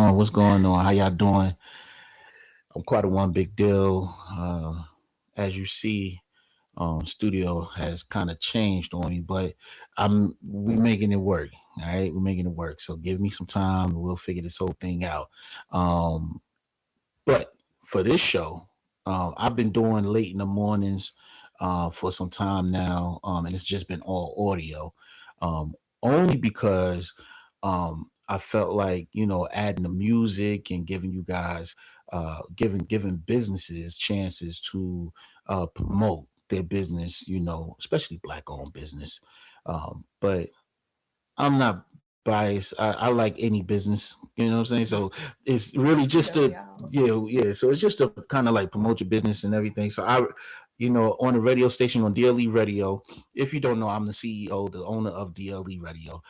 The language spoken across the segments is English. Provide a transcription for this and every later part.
on? What's going on? How y'all doing? I'm quite a one big deal. As you see, studio has kind of changed on me, but we making it work. All right, we're making it work. So give me some time, and we'll figure this whole thing out. Um, but for this show, I've been doing late in the mornings for some time now, and it's just been all audio. Um, Only because I felt like adding the music and giving you guys giving businesses chances to promote their business, especially black owned business. But I'm not biased. I like any business, you know what I'm saying? So it's really just Feel to y'all. yeah. So it's just to kind of like promote your business and everything. So on the radio station on D.L.E Radio. If you don't know, I'm the CEO, the owner of D.L.E Radio.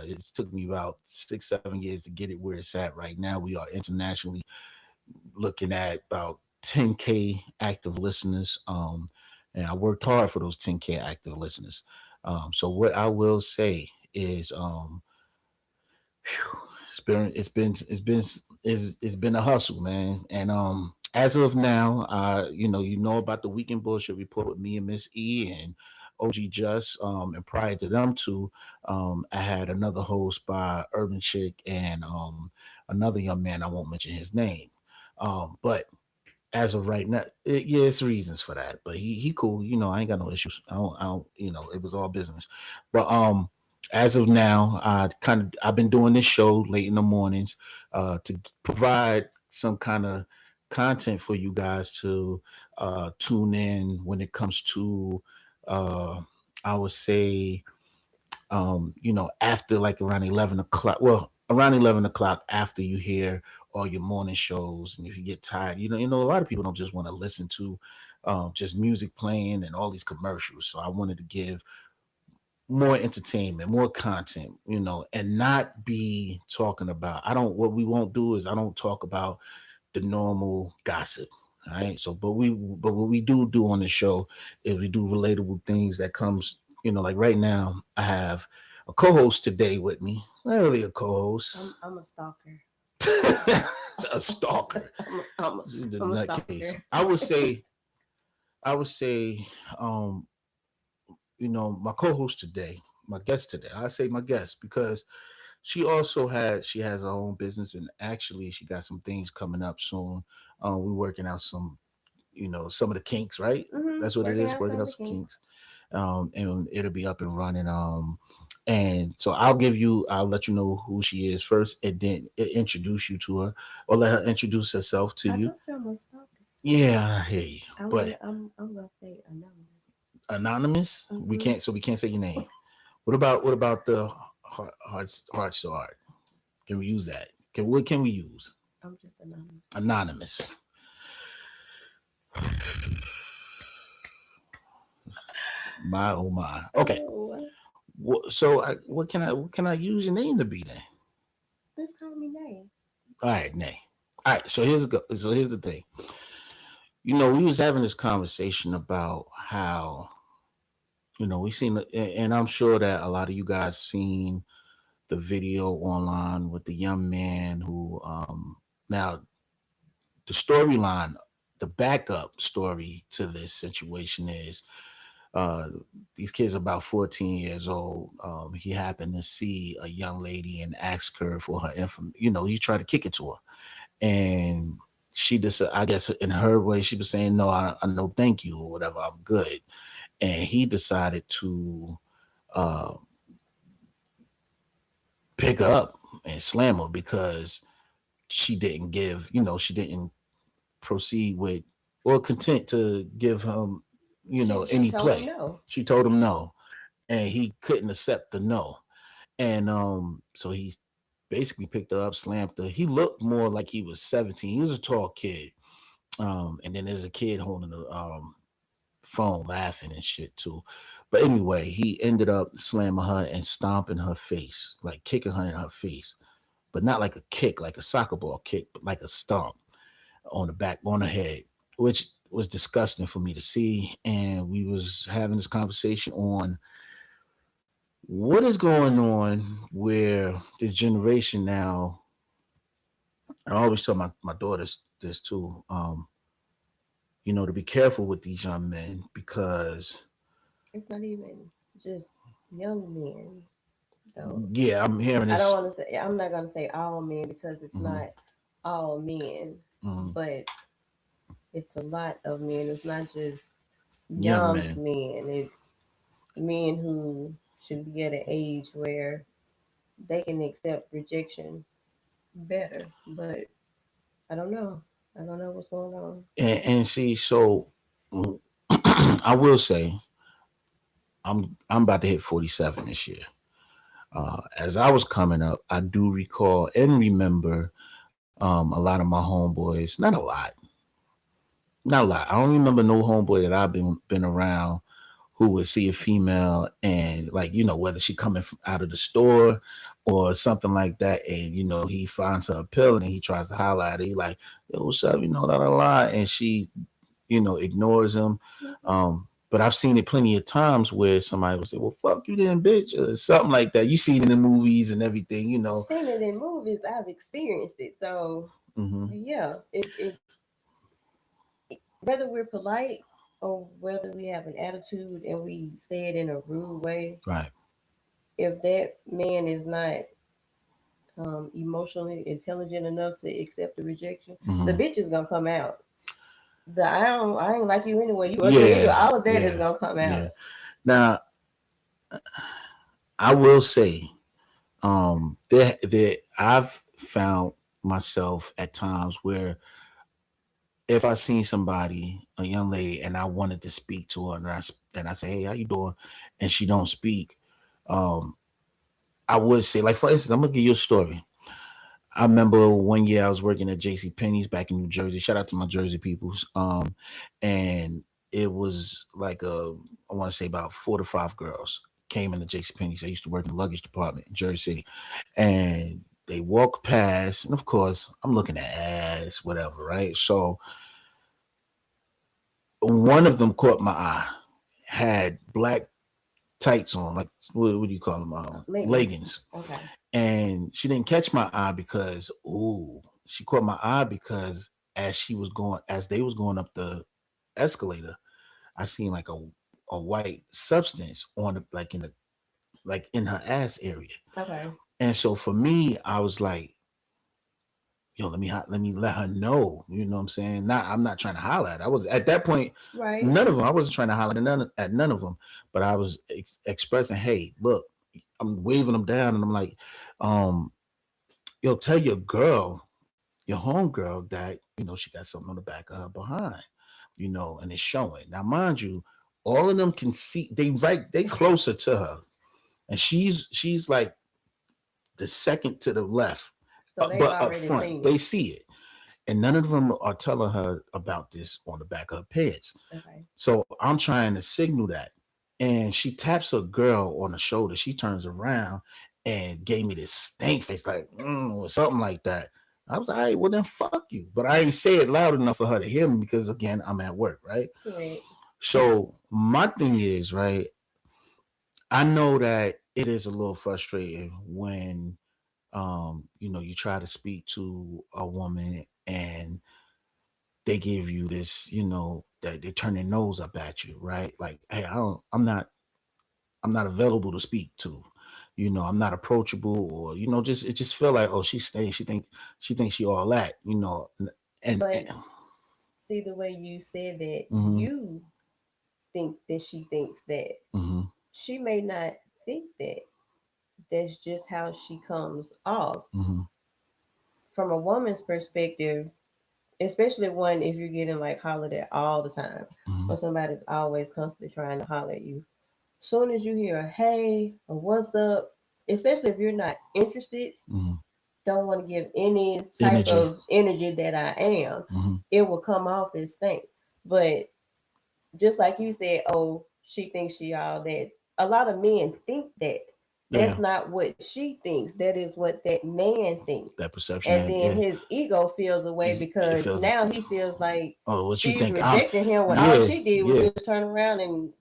It's took me about 6, 7 years to get it where it's at right now. We are internationally looking at about 10K active listeners. And I worked hard for those 10K active listeners. So what I will say is, it's been a hustle, man. And as of now, you know about the weekend bullshit report with me and Miss E and OG Just. And prior to them two, I had another host by Urban Chick and another young man. I won't mention his name. But as of right now, yeah, it's reasons for that. But he cool. I ain't got no issues. I don't. It was all business. But as of now, I've been doing this show late in the mornings, to provide some kind of content for you guys to tune in when it comes to, uh, I would say, after like around 11 o'clock. Well, around 11 o'clock after you hear all your morning shows, and if you get tired, a lot of people don't just want to listen to just music playing and all these commercials. So I wanted to give more entertainment, more content, and not be talking about. I don't. What we won't do is I don't talk about the normal gossip. All right. So, but what we do on the show is we do relatable things that comes. Like right now, I have a co-host today with me. Not really a co-host, I'm a stalker. a stalker. I'm a, I'm a, This is the I'm a nutcase. stalker. I would say, um, my co-host today, my guest today. I say my guest because she has her own business, and actually she got some things coming up soon. We're working out some of the kinks, right? That's what it Working is, out working some of out the some kinks. kinks. And it'll be up and running. And so I'll let you know who she is first, and then introduce you to her, or let her introduce herself to I you. told you I'm a stalker. Yeah, I hear you. I'm But gonna I'm gonna stay anonymous. anonymous, Mm-hmm. we can't say your name. What about the heart start? Can we use that? What can we use? I'm just anonymous. Anonymous. My oh my. Okay. Oh, What can I use your name to be then? just call me name. All right, Nay. All right. So here's the thing. We was having this conversation about how we seen, and I'm sure that a lot of you guys seen the video online with the young man who now the storyline, the backup story to this situation is, uh, these kids are about 14 years old. He happened to see a young lady and asked her for her info. He tried to kick it to her, and she just, I guess, in her way, she was saying, "No, I no, thank you, or whatever. I'm good." And he decided to uh, pick her up and slam her because she didn't proceed with or content to give him, She any told him play. no. She told him no, and he couldn't accept the no. And so he basically picked her up, slammed her. He looked more like he was 17. He was a tall kid. And then there's a kid holding the phone laughing and shit too. But anyway, he ended up slamming her and stomping her face, like kicking her in her face. But not like a kick, like a soccer ball kick, but like a stomp on the back, on the head, which was disgusting for me to see. And we was having this conversation on what is going on where this generation now I always tell my daughters this too. To be careful with these young men because It's not even just young men, though. yeah, I'm hearing I don't this. want to say. I'm not gonna say all men because it's Hmm. not all men, Hmm. but it's a lot of men. It's not just Young young men. men. It's men who should be at an age where they can accept rejection better. But I don't know. I don't know what's going on. And see, so I will say I'm about to hit 47 this year. As I was coming up, I do recall and remember a lot of my homeboys. Not a lot. I don't remember no homeboy that I've been around who would see a female and like whether she coming from out of the store or something like that, and he finds her appealing and he tries to highlight it. He like, yo, what's up? Da da da, and she ignores him. Mhm. But I've seen it plenty of times where somebody will say, "Well, fuck you, then, bitch," or something like that. You see it in the movies and everything. Seen it in movies. I've experienced it. So Hmm. yeah, it whether we're polite or whether we have an attitude and we say it in a rude way, Right. if that man is not emotionally intelligent enough to accept the rejection, the Hmm. bitch is gonna come out. The I ain't like you anyway. You ugly nigga. Yeah. All of that is Yeah. gonna come out. Yeah. Now, I will say, there I've found myself at times where if I seen somebody, a young lady, and I wanted to speak to her, and I say, "Hey, how you doing?" and she don't speak, um, I would say, like for instance, I'm gonna give you a story. I remember one year I was working at J.C. Penney's back in New Jersey. Shout out to my Jersey peoples. And it was like I want to say about 4 to 5 girls came into J.C. Penney's. I used to work in the luggage department in Jersey City, and they walked past, and of course I'm looking at ass, whatever, right? So one of them caught my eye, had black tights on, like what do you call them? Leggings. Leggings. Okay. And she didn't catch my eye because she caught my eye because as they was going up the escalator, I seen like a white substance on the like in her ass area. Okay. And so for me, I was like, yo, let me let her know. You know what I'm saying? I'm not trying to holler at her. I was at that point, Right. none of them. I wasn't trying to holler at none of them, but I was expressing, hey, look, I'm waving them down, and I'm like, um, yo, tell your homegirl that she got something on the back of her behind, and it's showing. Now, mind you, all of them can see. They closer to her, and she's like the second to the left, So they've but up already front seen they it. see it, and none of them are telling her about this on the back of her pants. Okay. So I'm trying to signal that, and she taps her girl on the shoulder. She turns around and gave me this stank face, like or something like that. I was like, all right, well then fuck you. But I ain't say it loud enough for her to hear me because again, I'm at work, right? Right. So my thing is, right, I know that it is a little frustrating when you try to speak to a woman and they give you this, that they turn their nose up at you, right? Like, hey, I'm not available to speak to. I'm not approachable, or just it just feel like, oh, she's staying. She thinks she all that, and But see the way you said that mm-hmm, you think that she thinks that. mm-hmm, She may not think that. That's just how she comes off. mm-hmm, From a woman's perspective, especially one if you're getting like hollered at all the time, mm-hmm, or somebody's always constantly trying to holler at you. Soon as you hear a hey or what's up, especially if you're not interested, mm-hmm. don't want to give any type Energy. of energy that I am, Mm-hmm. it will come off as stink. But just like you said, oh, she thinks she all that. A lot of men think that. That's Yeah, not what she thinks. That is what that man thinks. that perception. And then Yeah, his ego feels away it because feels. now he feels like Oh, what you she's think? I'm. rejecting him when all Yeah, she did was yeah, just turn around and,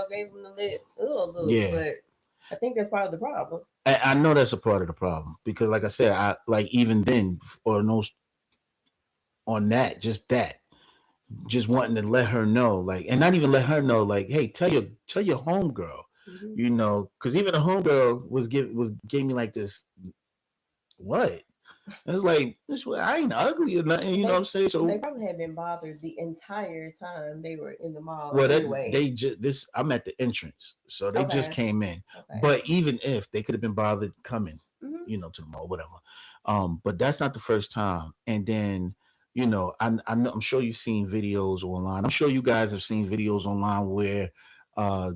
gave him the little look. yeah. But I think that's part of the problem. I know that's a part of the problem because, like I said, I like even then or no. on that, just wanting to let her know, like, and not even let her know, like, hey, tell your homegirl, Hmm. because even the homegirl was gave me like this, what? And it's like, I ain't ugly or nothing, you know what I'm They saying? they So, probably had been bothered the entire time they were in the mall well, that anyway. they just this I'm at the entrance, so they just Okay. came in. Okay. But even if they could have been bothered coming, Hmm. to the mall, whatever. But that's not the first time. And then, I'm sure you've seen videos online. I'm sure you guys have seen videos online where a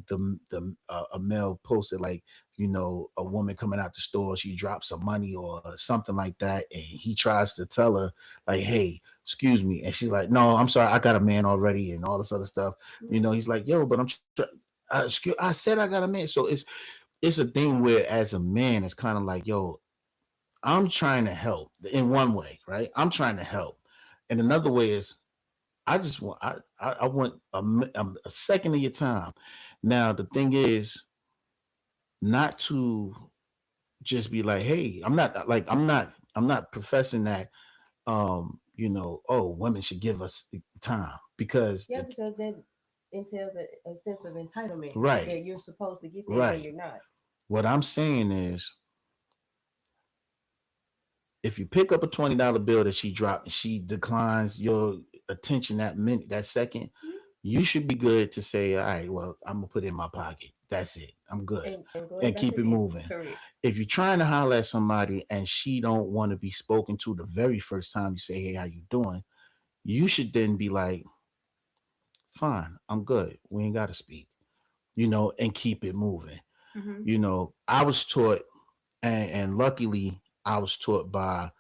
male posted, like, a woman coming out the store, she drops some money or something like that, and he tries to tell her, like, hey, excuse me, and she's like, no, I'm sorry, I got a man already, and all this other stuff. Hmm. He's like, yo, but I said I got a man. So it's a thing where, as a man, it's kind of like, yo, I'm trying to help in one way, right? I'm trying to help. And another way is, I want a second of your time. Now the thing is, not to just be like, hey, I'm not professing that, oh, women should give us time, because Yeah, because that entails a sense of entitlement, like right, that you're supposed to get that when right. you're not. What I'm saying is, if you pick up a $20 bill that she dropped and she declines your attention that minute, that second, Mhm. you should be good to say, all right, well, I'm gonna put it in my pocket. That's it. I'm good. And go And about keep your it business. moving. Correct. If you're trying to holler at somebody and she don't want to be spoken to the very first time you say, hey, how you doing? You should then be like, fine, I'm good. We ain't gotta speak, and keep it moving. Hmm. I was taught, and luckily I was taught by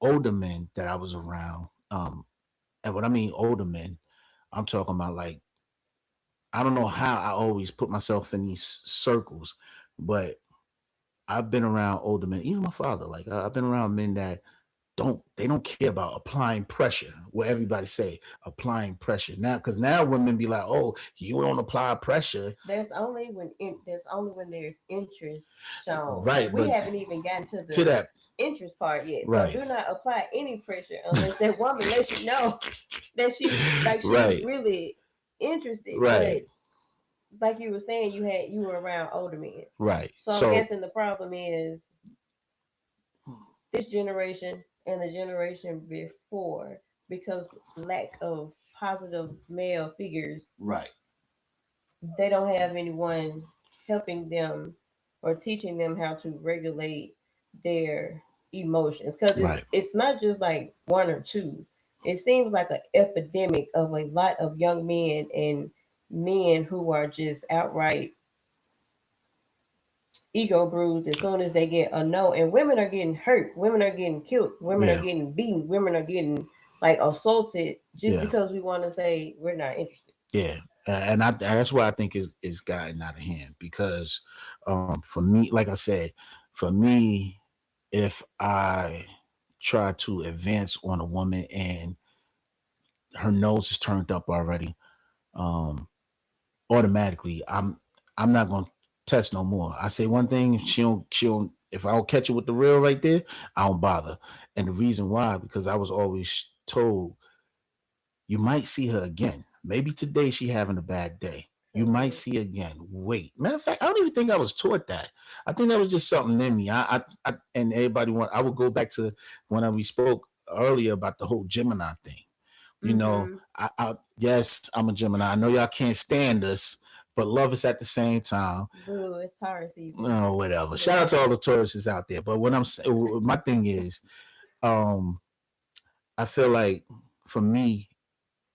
older men that I was around. And when I mean older men, I'm talking about, like, I don't know how I always put myself in these circles, but I've been around older men, even my father. Like, I've been around men that don't care about applying pressure. What everybody say, applying pressure now, because now women be like, oh, you don't apply pressure, That's only when there's interest shown. right? We But haven't even gotten to to the that, interest part yet. So right, do not apply any pressure unless that woman lets you know that she's right, really interested. right, But like you were saying, you were around older men. right. So I'm So guessing the problem is this generation and the generation before, because lack of positive male figures, right, they don't have anyone helping them or teaching them how to regulate their emotions, because it's right, it's not just like one or two. It seems like an epidemic of a lot of young men and men who are just outright ego bruised as soon as they get a no. And women are getting hurt, women are getting killed, women are yeah, getting beaten, women are getting like assaulted just yeah. because we want to say we're not interested. Yeah, and that's why I think is gotten out of hand, because for me, like I said, for me, if I try to advance on a woman and her nose is turned up already, um, automatically I'm not gonna test no more. I say one thing, she don't. If I don't catch it with the real right there, I don't bother. And the reason why, because I was always told, you might see her again. Maybe today she having a bad day. You might Hmm. see her again. Wait. Matter of fact, I don't even think I was taught that. I think that was just something in me. And everybody want. I would go back to when we spoke earlier about the whole Gemini thing. Hmm. Yes, I'm a Gemini. I know y'all can't stand us, but love us at the same time. Boo, it's Taurus season. Oh, whatever. Shout out to all Relax. the tourists out there. But what I'm saying, my thing is, um, I feel like, for me,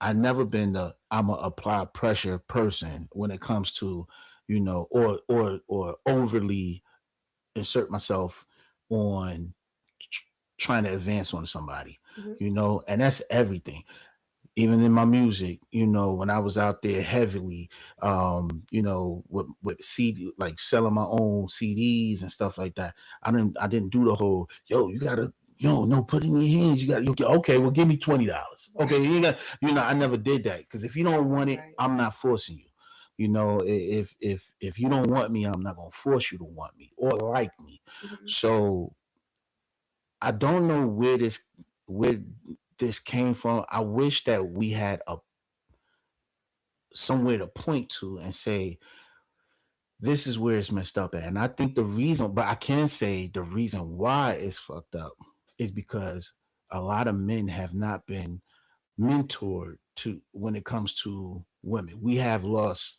I never been the I'm a apply pressure person when it comes to, or overly insert myself on trying to advance on somebody, Hmm. and that's everything. Even in my music, when I was out there heavily, with CD, like selling my own CDs and stuff like that. I didn't do the whole, yo, you gotta, no, put it in your hands. Okay, well, give me $20. Okay, Right. I never did that, because if you don't want it, Right. I'm not forcing you. If you don't want me, I'm not gonna force you to want me or like me. Hmm. So I don't know where this came from. I wish that we had a somewhere to point to and say this is where it's messed up at. And I think the reason, but I can say the reason why it's fucked up is because a lot of men have not been mentored to when it comes to women. We have lost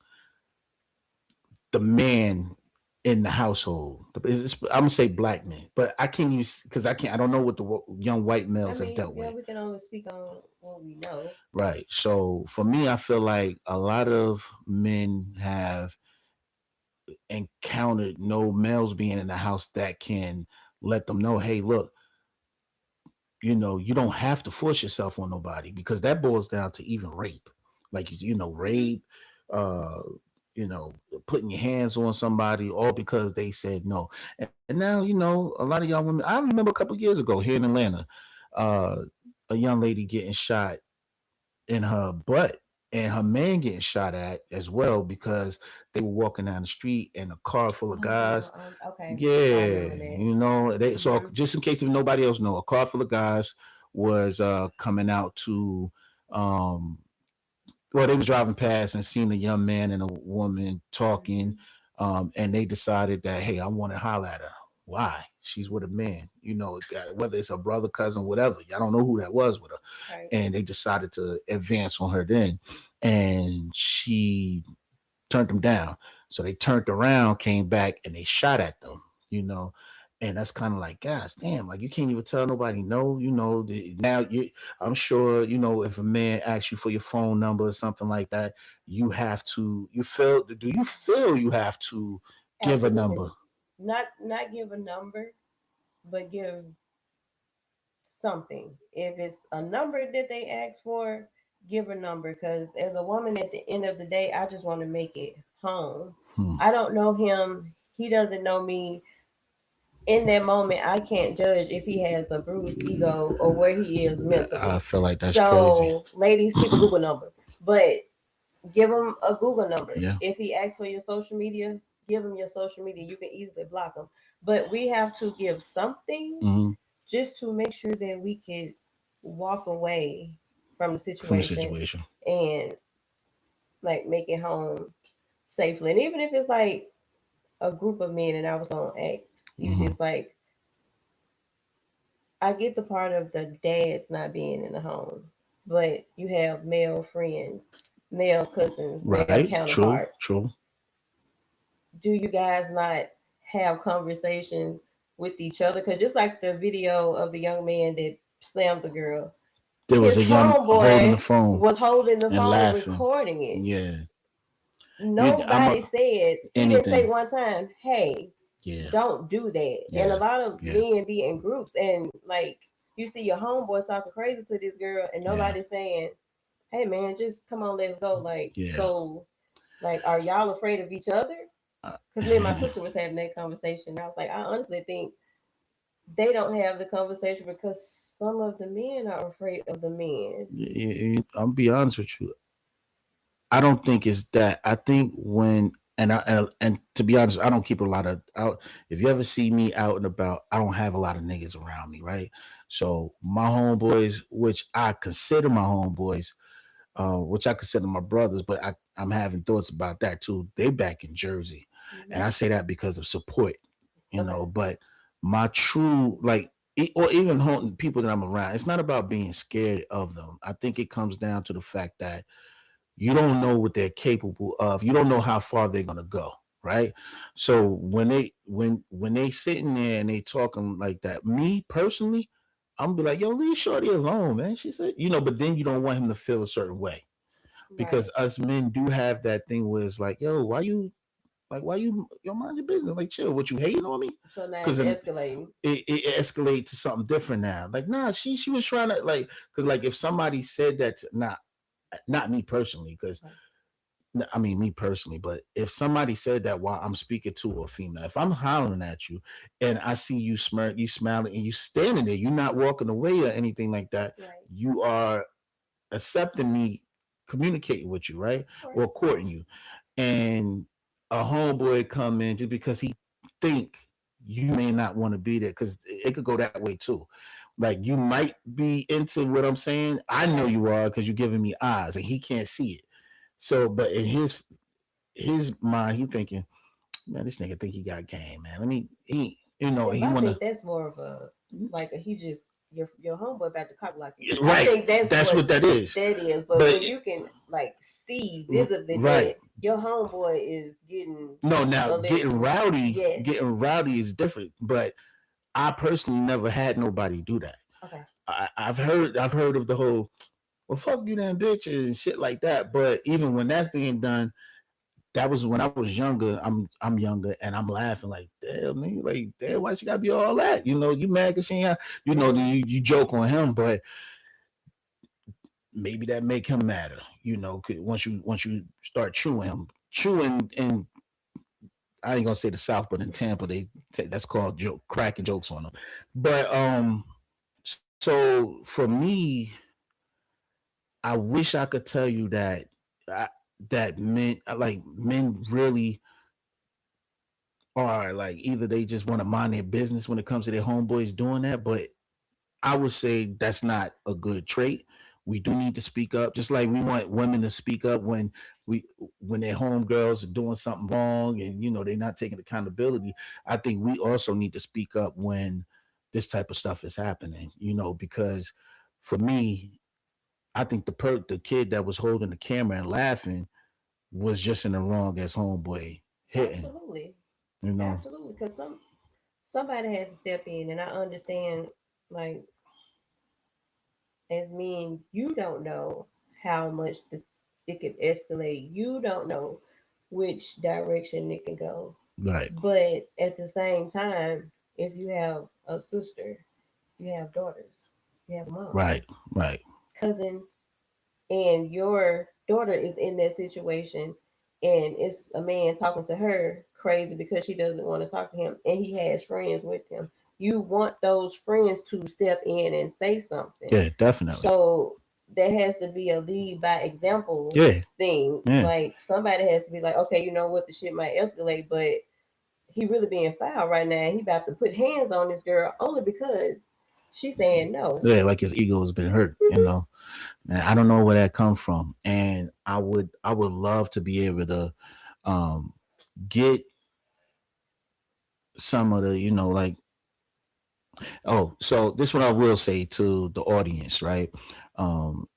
the man in the household. I'm gonna say black men, but I can't use because I can't. I don't know what the young white I males have mean, dealt yeah, with. we can only speak on what we know. Right. So for me, I feel like a lot of men have encountered no males being in the house that can let them know, hey, look, you don't have to force yourself on nobody because that boils down to even rape. Like, Hmm. rape, uh, you know, putting your hands on somebody all because they said no. And now, a lot of young women, I remember a couple years ago here in Atlanta, uh, a young lady getting shot in her butt and her man getting shot at as well because they were walking down the street and a car full of Oh yeah, guys. okay, I Yeah, remember that. so Hmm. just in case if nobody else know, a car full of guys was coming out to um well, they was driving past and seen a young man and a woman talking, Hmm. and they decided that, hey, I want to holler at her. Why? She's with a man, whether it's a brother, cousin, whatever. Y'all don't know who that was with her, Right. and they decided to advance on her then, and she turned them down. So they turned around, came back, and they shot at them, you know. And that's kind of like, gosh, damn, like you can't even tell nobody no, now I'm sure, if a man asks you for your phone number or something like that, do you feel you have to give a number? Absolutely. Not give a number, but give something. If it's a number that they ask for, give a number. Because as a woman, at the end of the day, I just want to make it home. Hmm. I don't know him. He doesn't know me. In that moment, I can't judge if he has a bruised ego or where he is I mentally. feel like that's crazy. So, ladies, keep a Google number, but give him a Google number. Yeah. If he asks for your social media, give him your social media. You can easily block him. But we have to give something Hmm. just to make sure that we could walk away from the From the situation situation. and like make it home safely. And even if it's like a group of men, and I was gonna ask you Hmm. this, like I get the part of the dads not being in the home, but you have male friends, male cousins, male Right. True. counterparts. True. Do you guys not have conversations with each other? Because just like the video of the young man that slammed the girl, There was his a young holding the homeboy phone was holding the and phone laughing. recording it. Yeah. I'm Nobody said, he didn't say anything. one time, hey, Yeah. don't do that. And a Yeah. lot of Yeah. men be in groups and like you see your homeboy talking crazy to this girl and Yeah. nobody's saying, hey man, just come on, let's go. Like, Yeah. so, like, are y'all afraid of each other? Uh, Because me and my sister was having that conversation. I was like, I honestly think they don't have the conversation because some of the men are afraid of the men. I'll be honest with you. I don't think it's that. I think when and to be honest, I don't keep a lot of out. If you ever see me out and about, I don't have a lot of niggas around me, right? So my homeboys, which I consider my homeboys, which I consider my brothers, but I'm having thoughts about that too. They back in Jersey, and Hmm. I say that because of support, Okay. But my true or even people that I'm around, it's not about being scared of them. I think it comes down to the fact that you don't know what they're capable of. You don't know how far they're gonna go, right? So when they sitting there and they talking like that, me personally, I'm gonna be like, yo, leave Shorty alone, man. She said, but then you don't want him to feel a certain way Right. because us men do have that thing where it's like, yo, why you mind your business? Like, chill. What, you hating on me? So now Because it's it, escalating. it escalates to something different now. Like, nah, she was trying to like, because like if somebody said that, not me personally, because Right. I mean, me personally, but if somebody said that while I'm speaking to a female, if I'm hollering at you and I see you smirk, you smiling, and you standing there, you're not walking away or anything like that, Right. you are accepting me communicating with you, right? Right. Or courting you. And a homeboy come in just because he think you may not want to be there, because it could go that way too. Like you might be into what I'm saying. I know Okay. you are because you're giving me eyes, and he can't see it. So, but in his mind, he thinking, man, this nigga think he got game, man. Let me he he I wanna think that's more of a like a, he just your homeboy about to cock block you. I right. think that's That's what what that is. that is. But But when you can like see visibly right. that your homeboy is getting No, now a little, yes, getting rowdy is different. But I personally never had nobody do that. okay, I've heard of the whole well fuck you then bitch and shit like that. But even when that's being done, that was when I was younger. I'm younger and I'm laughing like damn nigga, like damn why she gotta be all that? You know, you mad cause she ain't mm-hmm. you joke on him, but maybe that make him madder. You know, 'cause once you start chewing and I ain't gonna say the South, but in Tampa, that's called cracking jokes on them. But so for me, I wish I could tell you that I, that men really are like either they just want to mind their business when it comes to their homeboys doing that, but I would say that's not a good trait. We do need to speak up, just like we want women to speak up we when their homegirls are doing something wrong and they're not taking accountability. I think we also need to speak up when this type of stuff is happening. Because for me, I think the kid that was holding the camera and laughing was just in the wrong as homeboy hitting. Absolutely, You know, absolutely. Because somebody has to step in, and I understand. Like as men, you don't know how much this it could escalate. You don't know which direction it can go. right, But at the same time, if you have a sister, you have daughters, you have a mom, right, right. cousins, and your daughter is in that situation, and it's a man talking to her crazy because she doesn't want to talk to him, and he has friends with him. You want those friends to step in and say something. Yeah, definitely. So there has to be a lead by example Yeah, thing. yeah. Like somebody has to be like, okay, you know what, the shit might escalate, but he really being foul right now. He about to put hands on this girl only because she's saying no. Yeah, like his ego has been hurt, and I don't know where that comes from. And I would love to be able to um get some of the, like, oh, so this what I will say to the audience, right?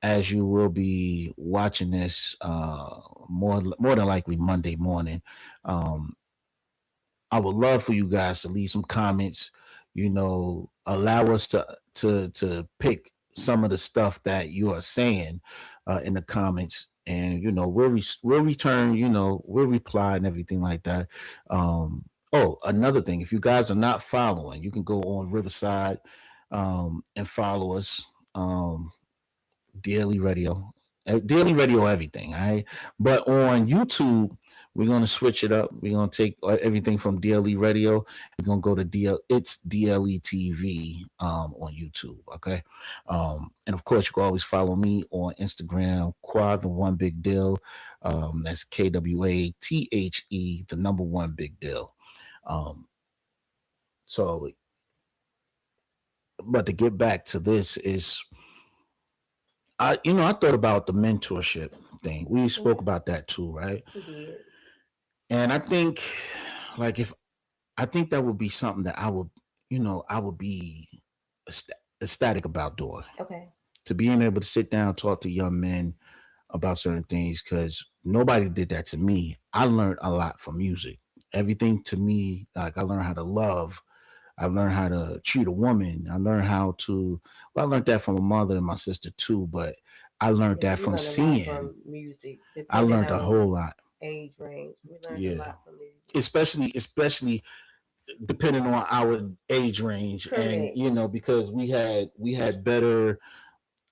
As you will be watching this more than likely Monday morning, um, I would love for you guys to leave some comments. Allow us to pick some of the stuff that you are saying in the comments, and we'll return. We'll reply and everything like that. Oh, another thing, if you guys are not following, you can go on Riverside and follow us. D.L.E Radio, D.L.E Radio, everything. All right, but on YouTube, we're gonna switch it up. We're gonna take everything from D.L.E Radio. We're gonna go to It's D.L.E TV on YouTube. Okay, and of course you can always follow me on Instagram, Qua the One Big Deal. That's KWATHE, the number one big deal. Um, so, but to get back to this is I thought about the mentorship thing. We spoke Okay, about that too, right? we did. And I think, like, if I think that would be something that I would be ecstatic about doing. Okay. To being able to sit down, talk to young men about certain things, because nobody did that to me. I learned a lot from music. Everything to me, like I learned how to love. I learned how to treat a woman. I learned how to. Well, I learned that from my mother and my sister too, but I learned Yeah, that we from learned a lot seeing. from music, I depending learned a on whole lot. age range. We learned a Yeah. lot from music. Especially depending on our age range, and Correct. because we had better.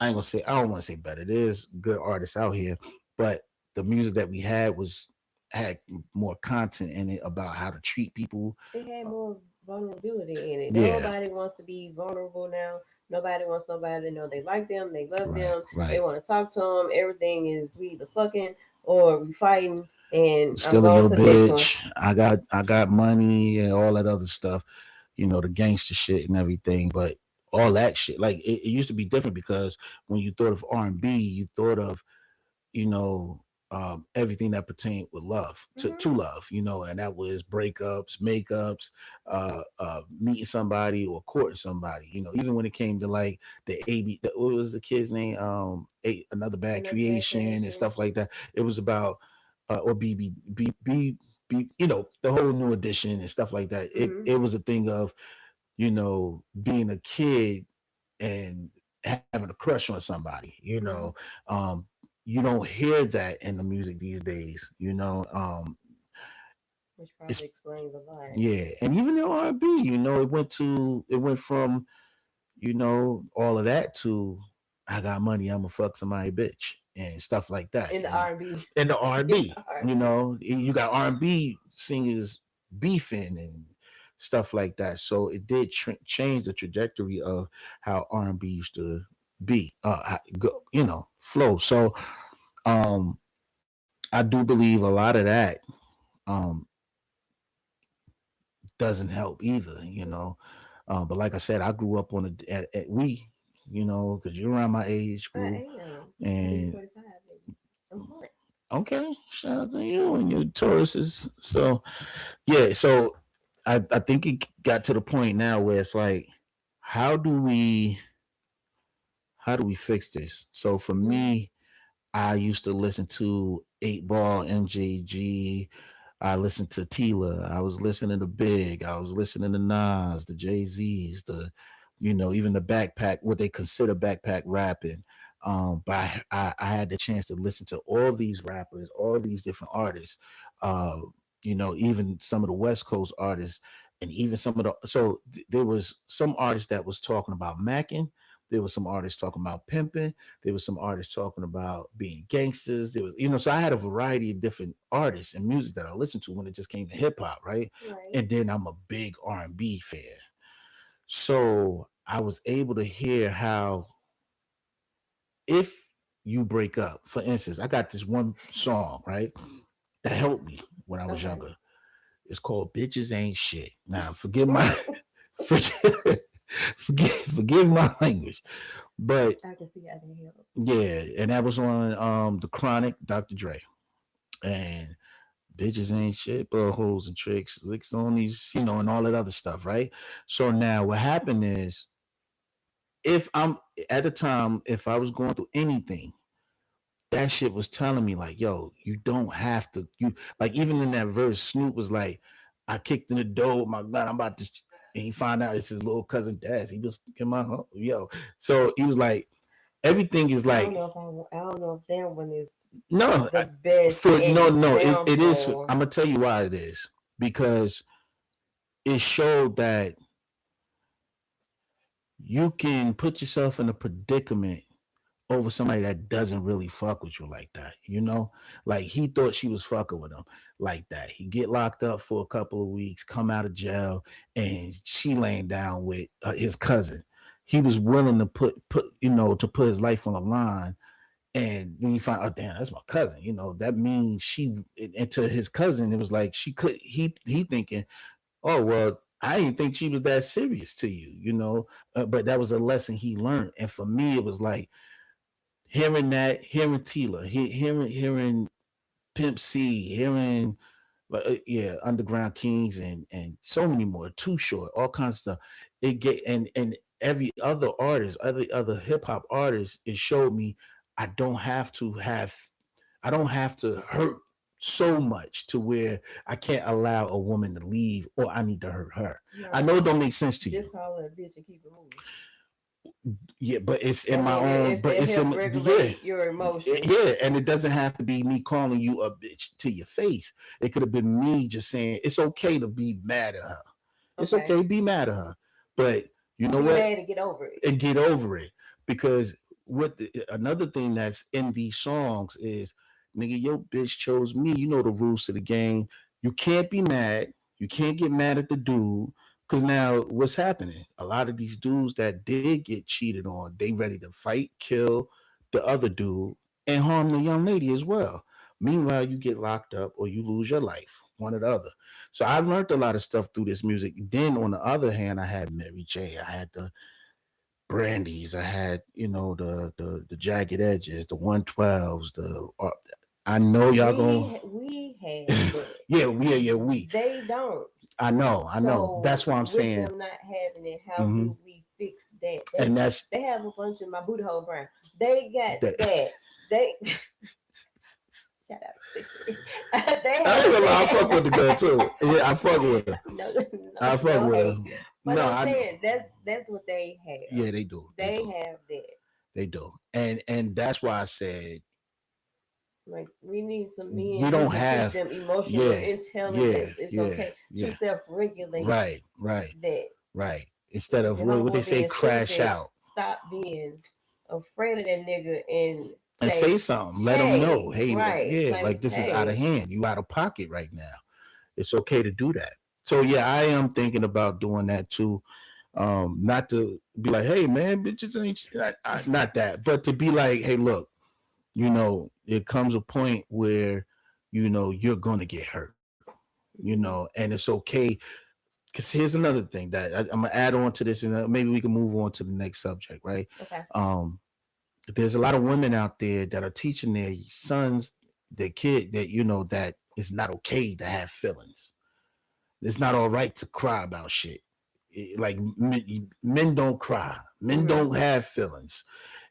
I ain't gonna say, I don't want to say better. There's good artists out here, but the music that we had more content in it about how to treat people. It had more vulnerability in it. Yeah. Nobody wants to be vulnerable now. Nobody wants nobody to know they like them, they love Right. them, they Right. want to talk to them. Everything is we either fucking or we fighting, and I'm Stealing going your to the next one. bitch. I got money and all that other stuff. The gangster shit and everything. But all that shit. Like it used to be different because when you thought of R&B, you thought of, you know, everything that pertained with love Hmm. to love, and that was breakups, makeups, meeting somebody or courting somebody. Even when it came to like the AB, what was the kid's name? Another bad Another bad creation and creation. stuff like that. It was about or B, the whole new edition and stuff like that. It Hmm. it was a thing of being a kid and having a crush on somebody. Hmm. You don't hear that in the music these days. Which probably It's explains a lot. yeah, and even in R&B, it went from all of that to I got money, I'm gonna fuck somebody bitch and stuff like that. In the R&B. In the In R&B, the R&B. you got R&B singers beefing and stuff like that. So it did change the trajectory of how R&B used to be, flow. So I do believe a lot of that um, doesn't help either. But like I said, I grew up on at we, because you're around my age I group, am. I'm gonna be and 45, baby. I'm hot. okay, shout out to you and your Tauruses. So yeah, so I think it got to the point now where it's like, how do we how do we fix this? So for Mm-hmm. me, I used to listen to 8 Ball, MJG. I listened to Tila. I was listening to Big. I was listening to Nas, the Jay Z's, even the backpack, what they consider backpack rapping. But I had the chance to listen to all these rappers, all these different artists, uh, even some of the West Coast artists, and even some of the. So there was some artists that was talking about macking. There was some artists talking about pimping. There was some artists talking about being gangsters. There was, so I had a variety of different artists and music that I listened to when it just came to hip hop, right? Right. And then I'm a big R&B fan, so I was able to hear how if you break up, for instance, I got this one song, right, that helped me when I was Okay. younger. It's called "Bitches Ain't Shit." Now, forgive my forgive, forgive my language, but I can see how they help. yeah, and that was on the Chronic, Dr. Dre, and bitches ain't shit but hoes and tricks, licks on these, and all that other stuff, right? So now what happened is, if I'm at the time, if I was going through anything, that shit was telling me like, yo, you don't have to. You like even in that verse, Snoop was like, I kicked in the door with my gun. I'm about to. And he found out it's his little cousin Daz. He was fucking my yo. So he was like, everything is I don't like know if I don't know if that one is no the best for no. It is. example. I'm gonna tell you why it is, because it showed that you can put yourself in a predicament over somebody that doesn't really fuck with you like that. Like he thought she was fucking with him like that. He get locked up for a couple of weeks, come out of jail, and she laying down with his cousin. He was willing to put his life on the line. And then you find, oh damn, that's my cousin. That means she, and to his cousin, it was like she could he thinking, oh well, I didn't think she was that serious to you, but that was a lesson he learned. And for me, it was like hearing that, hearing Tila, hearing Pimp C, hearing yeah, Underground Kings and so many more, Too Short, all kinds of stuff. It get and every other artist, every other hip hop artist, it showed me I don't have to have, I don't have to hurt so much to where I can't allow a woman to leave or I need to hurt her. I Right. know it don't make sense to Just you. call her a bitch and keep it moving. Yeah, but it's I in my mean, own, if but it it's help in yeah. regulate your emotions. Yeah, and it doesn't have to be me calling you a bitch to your face. It could have been me just saying it's okay to be mad at her. It's okay Okay. to be mad at her, but you know Be what? mad and get over it. And get over it, because another thing that's in these songs is, nigga, your bitch chose me. You know the rules to the game. You can't be mad. You can't get mad at the dude. Cause now what's happening? A lot of these dudes that did get cheated on, they ready to fight, kill the other dude, and harm the young lady as well. Meanwhile, you get locked up or you lose your life, one or the other. So I learned a lot of stuff through this music. Then on the other hand, I had Mary J. I had the brandies. I had, the jagged edges, the 112s. I know y'all going. We had that. Yeah, we. They don't. I know, I know. So That's why I'm with saying. them not having it, how Hmm. do we fix that? And that's They have a bunch of my booty hole brand. They got that. that. They shout out to Sixty. They I ain't have gonna lie, I fuck with the girl that. too. Yeah, I fuck with her. No, I no, fuck no with her. hate. But No, I'm I. saying that's what they have. Yeah, they do. They They do. have that. They do. And that's why I said Like we need some we men who don't can teach have. them emotional Yeah, yeah, intelligence. It's yeah, okay to yeah. self-regulate Right, right, that. right. Instead of Your what they homeboy say, being crash stupid, out stop being afraid of that nigga and and say, say something. Let them know, hey, hey, right, yeah, like, like this is out of hey. hand. You out of pocket right now. It's okay to do that. So yeah, I am thinking about doing that too. Not to be like, hey man, bitches ain't not that, but to be like, hey, look, it comes a point where you're gonna get hurt, Mhm. and it's okay. Because here's another thing that I'm gonna add on to this, and maybe we can move on to the next subject, right? Okay. Um, there's a lot of women out there that are teaching their sons, their kid, that that it's not okay to have feelings. It's not all right to cry about shit. Like men don't cry, men Mhm. don't have feelings,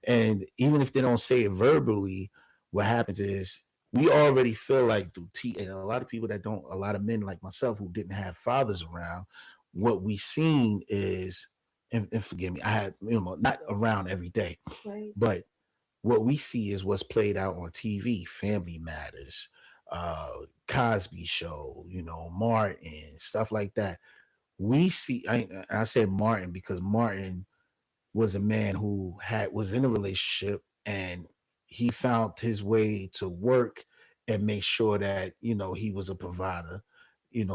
and even if they don't say it verbally, what happens is we already feel like and a lot of people that don't, a lot of men like myself who didn't have fathers around, what we seen is, and forgive me, I had not around every day, Right. but what we see is what's played out on TV, Family Matters, Cosby Show, Martin, stuff like that. We see. I said Martin because Martin was a man who was in a relationship, and he found his way to work and make sure that he was a provider.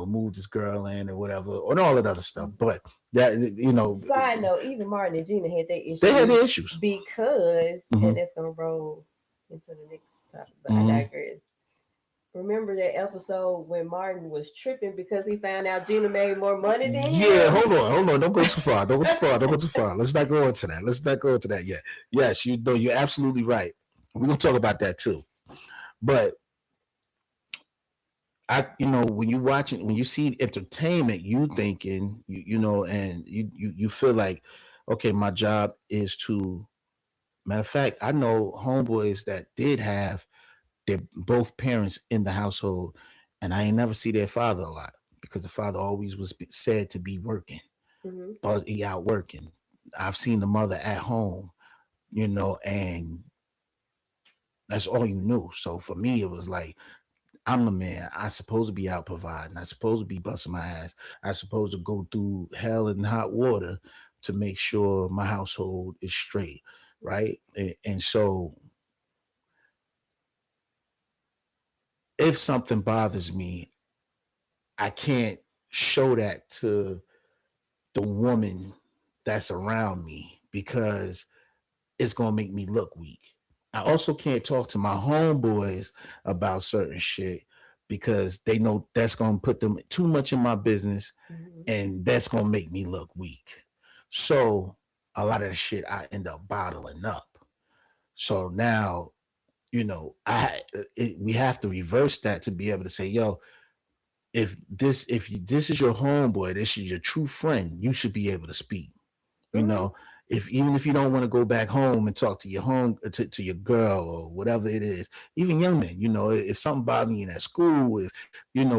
Moved his girl in or whatever, and all that other stuff. But that Side note, even Martin and Gina had their they had issues their issues. because, Hmm. and that's gonna roll into the next topic, but I Hmm. digress. Remember that episode when Martin was tripping because he found out Gina made more money than Yeah, him? hold on. Don't go too far. Don't go too far. Don't go too far. Let's not go into that. Let's not go into that yet. Yes, you know, you're absolutely right. We're gonna talk about that too. But when you watching, when you see entertainment, you thinking, and you feel like, okay, my job is to. Matter of fact, I know homeboys that did have their both parents in the household, and I ain't never see their father a lot because the father always was said to be working. Hmm. Thought he out working. I've seen the mother at home, and that's all you knew. So for me, it was like, I'm the man. I supposed to be out providing. I supposed to be busting my ass. I supposed to go through hell and hot water to make sure my household is straight, right? And so if something bothers me, I can't show that to the woman that's around me because it's gonna make me look weak. I also can't talk to my homeboys about certain shit because they know that's gonna put them too much in my business Hmm. and that's gonna make me look weak. So a lot of the shit I end up bottling up. So now, we have to reverse that to be able to say, yo, if this is your homeboy, this is your true friend, you should be able to speak. You Hmm. know, if even if you don't want to go back home and talk to your to your girl or whatever it is, even young men, if something bothering you at school, if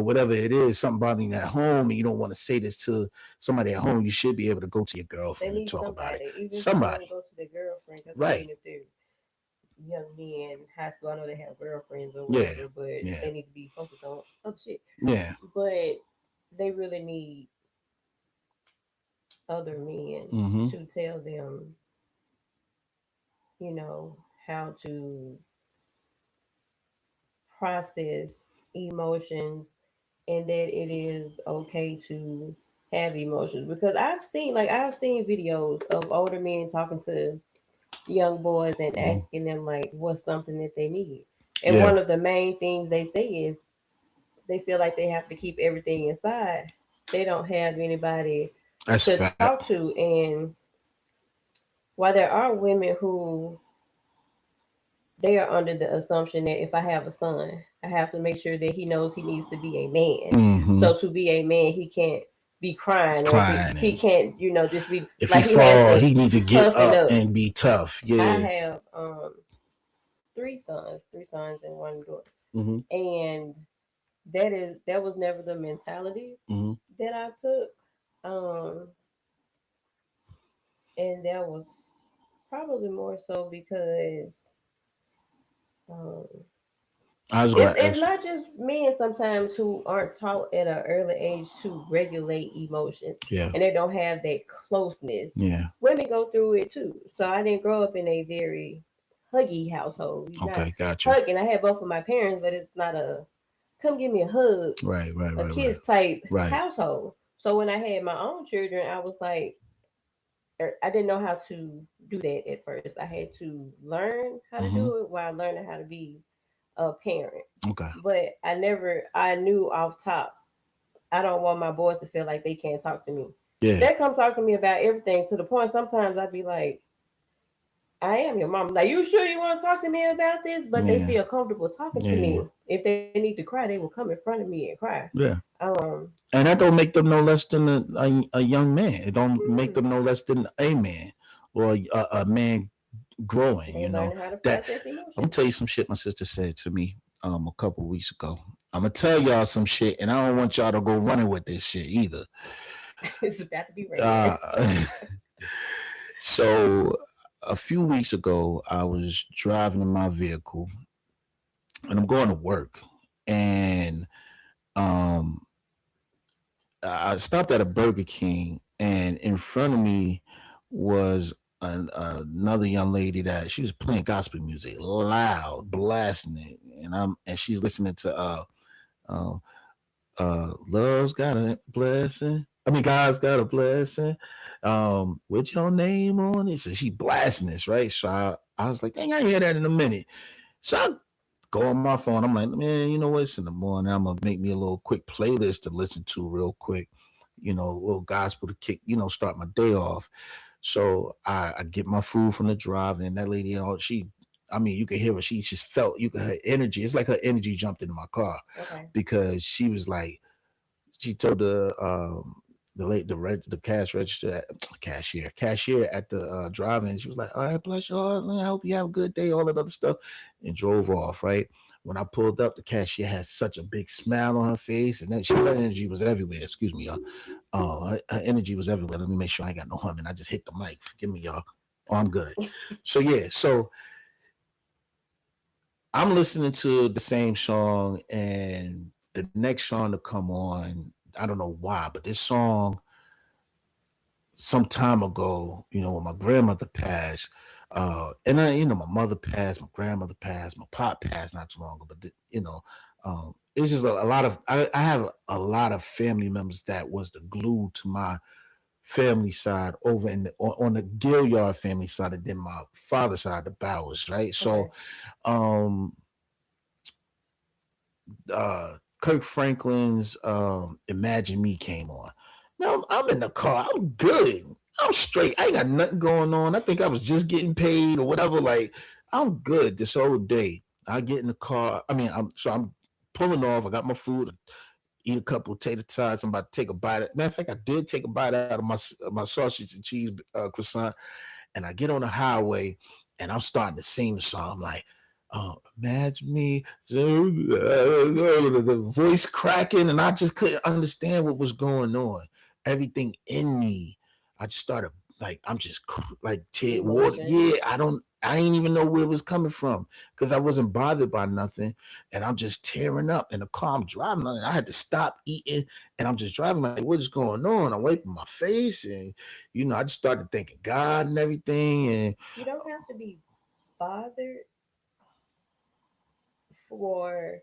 whatever it is, something bothering you at home, and you don't want to say this to somebody at home, you should be able to go to your They girlfriend and need talk about it. somebody, even if you don't want to Somebody, go to their girlfriend. Because I right? mean, if they're young men, high school, I know they have girlfriends or Yeah, whatever, but yeah, they need to be focused on other shit. yeah. But they really need other men Mm-hmm. to tell them, you know, how to process emotions and that it is okay to have emotions. Because I've seen videos of older men talking to young boys and Mm-hmm. asking them like what's something that they need. And Yeah, one of the main things they say is they feel like they have to keep everything inside. They don't have anybody that's to fact. talk to, and while there are women who they are under the assumption that if I have a son, I have to make sure that he knows he needs to be a man. Mm-hmm. So to be a man, he can't be crying, or Crying, he and can't, just be if he like, he has fall, to he need to get toughen up up. and be tough. I Yeah. have three sons and one daughter, Mm-hmm. and that was never the mentality Mm-hmm. that I took, and that was probably more so because um, I was gonna it's ask. not just men sometimes who aren't taught at an early age to regulate emotions, Yeah. and they don't have that closeness. Yeah. Women go through it too. So I didn't grow up in a very huggy household. You're not Okay. Gotcha. hugging. I had both of my parents, but it's not a come give me a hug, Right. Right. a Right. Right. kiss type Right. household. So when I had my own children, I was like, I didn't know how to do that at first. I had to learn how to Mm-hmm. do it while learning how to be a parent. Okay. But I knew off top, I don't want my boys to feel like they can't talk to me. Yeah. They come talk to me about everything, to the point sometimes I'd be like, I am your mom. Like, you sure you want to talk to me about this? But they Yeah. feel comfortable talking to Yeah. me. If they need to cry, they will come in front of me and cry. Yeah. Um, And that don't make them no less than a young man. It don't make mm, them no less than a man or a man growing. they learning how to That process I'm gonna emotions. tell you some shit my sister said to me a couple weeks ago. I'm gonna tell y'all some shit, and I don't want y'all to go running with this shit either. It's about to be ran. Uh, so a few weeks ago, I was driving in my vehicle, and I'm going to work, and um, I stopped at a Burger King, and in front of me was another young lady that she was playing gospel music loud, blasting it, and she's listening to uh love's got a blessing. I mean, God's got a blessing. With your name on it. So she blasting this, right? So I was like, dang, I ain't hear that in a minute. So I go on my phone. I'm like, man, you know what? It's in the morning. I'm gonna make me a little quick playlist to listen to real quick. A little gospel to kick, start my day off. So I get my food from the drive, and that lady, I mean, you could hear her. She just felt, her energy. It's like her energy jumped into my car Okay. because she was like, she told the late the cash register cashier at the drive-in. She was like, "All right, bless your heart. I hope you have a good day." All that other stuff, and drove off. Right when I pulled up, the cashier had such a big smile on her face, and then her energy was everywhere. Excuse me, y'all. Her energy was everywhere. Let me make sure I ain't got no humming. I just hit the mic. Forgive me, y'all. Oh, I'm good. So yeah, so I'm listening to the same song, and the next song to come on, I don't know why, but this song, some time ago, when my grandmother passed, and my mother passed, my grandmother passed, my pop passed not too long ago, but it's just a lot of, I have a lot of family members that was the glue to my family side over on the Gilliard family side, and then my father's side, the Bowers, right? Okay. So, um, uh Kirk Franklin's Imagine Me came on. Now I'm in the car. I'm good. I'm straight. I ain't got nothing going on. I think I was just getting paid or whatever. Like, I'm good this whole day. I get in the car. I mean, I'm pulling off. I got my food. Eat a couple of tater tots. I'm about to take a bite. Matter of fact, I did take a bite out of my sausage and cheese croissant, and I get on the highway, and I'm starting to sing the song. I'm like, imagine me, the voice cracking, and I just couldn't understand what was going on. Everything in me, I just started like, I'm just like tear water. Emotion. Yeah, I ain't even know where it was coming from because I wasn't bothered by nothing, and I'm just tearing up in the car. I'm driving, and I had to stop eating, and I'm just driving like, what is going on? I'm wiping my face, and I just started thinking God and everything, and You don't have to be bothered for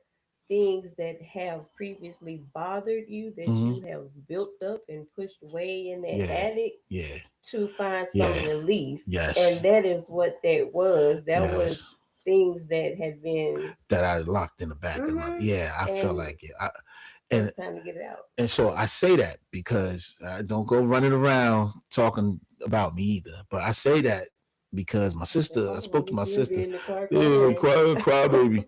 things that have previously bothered you, that mm-hmm. you have built up and pushed away in that Yeah, attic, yeah, to find some yeah, relief. yes, And that is what that was. That was yes. things that had been, That I locked in the back of my, yeah. I felt and like it. it And was time to get it out. and so I say that because I don't go running around talking about me either. But I say that because my sister, I Oh, spoke to you my still sister. be in the car Yeah, crying. cry baby.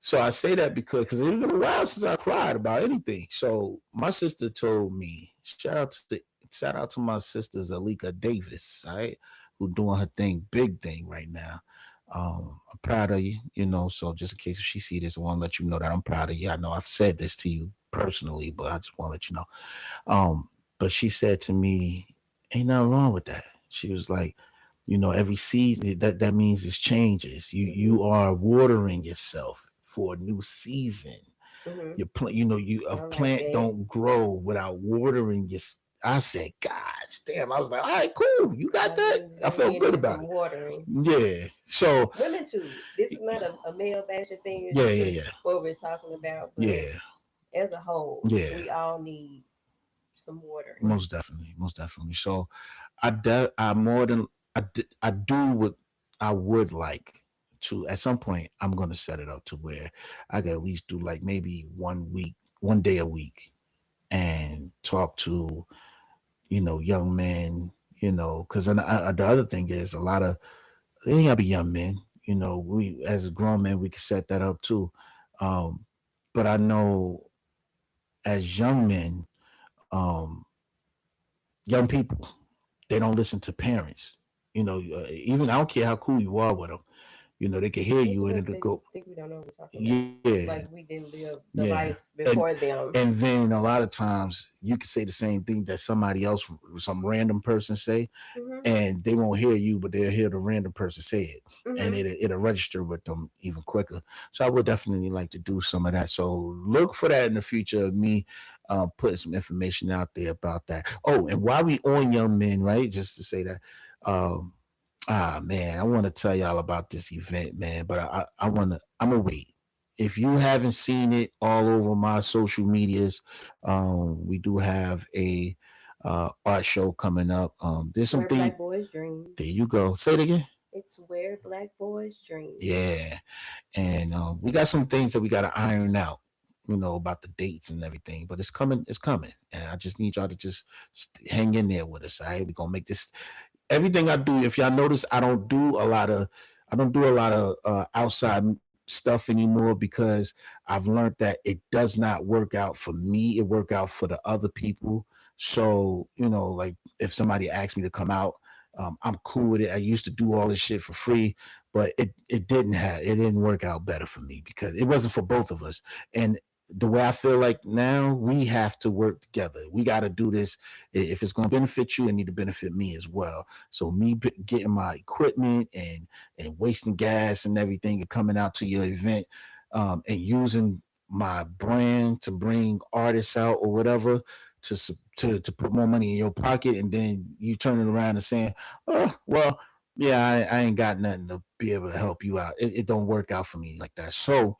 So I say that because it's been a while since I cried about anything. So my sister told me, shout out to my sister Zalika Davis, right, who doing her thing, big thing right now. I'm proud of you, you know. So just in case if she see this, I want to let you know that I'm proud of you. I know I've said this to you personally, but I just want to let you know. But she said to me, "Ain't nothing wrong with that." She was like, "You know, every season that means it's changes. You Mhm. are watering yourself for a new season. Mhm. Your plant, you know, you a I like plant that. don't grow without watering your." I said, "Gosh, damn!" I was like, "All right, cool. You got My that." business I gonna felt get good in about some it. watering. Yeah. So Women too. This is not a male bashing thing. It's yeah, just yeah, yeah, what we're talking about. But yeah, as a whole, yeah. we all need some watering. Most definitely, most definitely. So I more than I do what I would like to. At some point, I'm going to set it up to where I can at least do like maybe 1 week, 1 day a week, and talk to young men. Because the other thing is a lot of they ain't gotta be young men. We as grown men we can set that up too. Um, but I know as young men, young people, they don't listen to parents. Even I don't care how cool you are with them. They can hear It's you and because it'll they go, think we don't know what we're talking about. yeah, Like we didn't live the yeah. life And before them. and then a lot of times you can say the same thing that somebody else, some random person say, Mhm. and they won't hear you, but they'll hear the random person say it, and Mhm. it'll register with them even quicker. So I would definitely like to do some of that. So look for that in the future of me putting some information out there about that. Oh, and while we on young men, right? Just to say that, um, man, I want to tell y'all about this event, man, but I'm gonna wait. If you haven't seen it all over my social medias, we do have a art show coming up. There's some Where things. black boys dream. There you go. Say it again. It's where black boys dream. Yeah, and we got some things that we got to iron out. About the dates and everything, but it's coming. It's coming, and I just need y'all to just hang in there with us. All right, we're gonna make this everything I do. If y'all notice, I don't do a lot of outside stuff anymore because I've learned that it does not work out for me. It work out for the other people. So like if somebody asks me to come out, I'm cool with it. I used to do all this shit for free, but it didn't work out better for me because it wasn't for both of us. And the way I feel like now, we have to work together. We got to do this. If it's going to benefit you, it need to benefit me as well. So me getting my equipment and wasting gas and everything and coming out to your event, and using my brand to bring artists out or whatever to put more money in your pocket, and then you turning around and saying, "Oh, well, yeah, I ain't got nothing to be able to help you out." It don't work out for me like that. So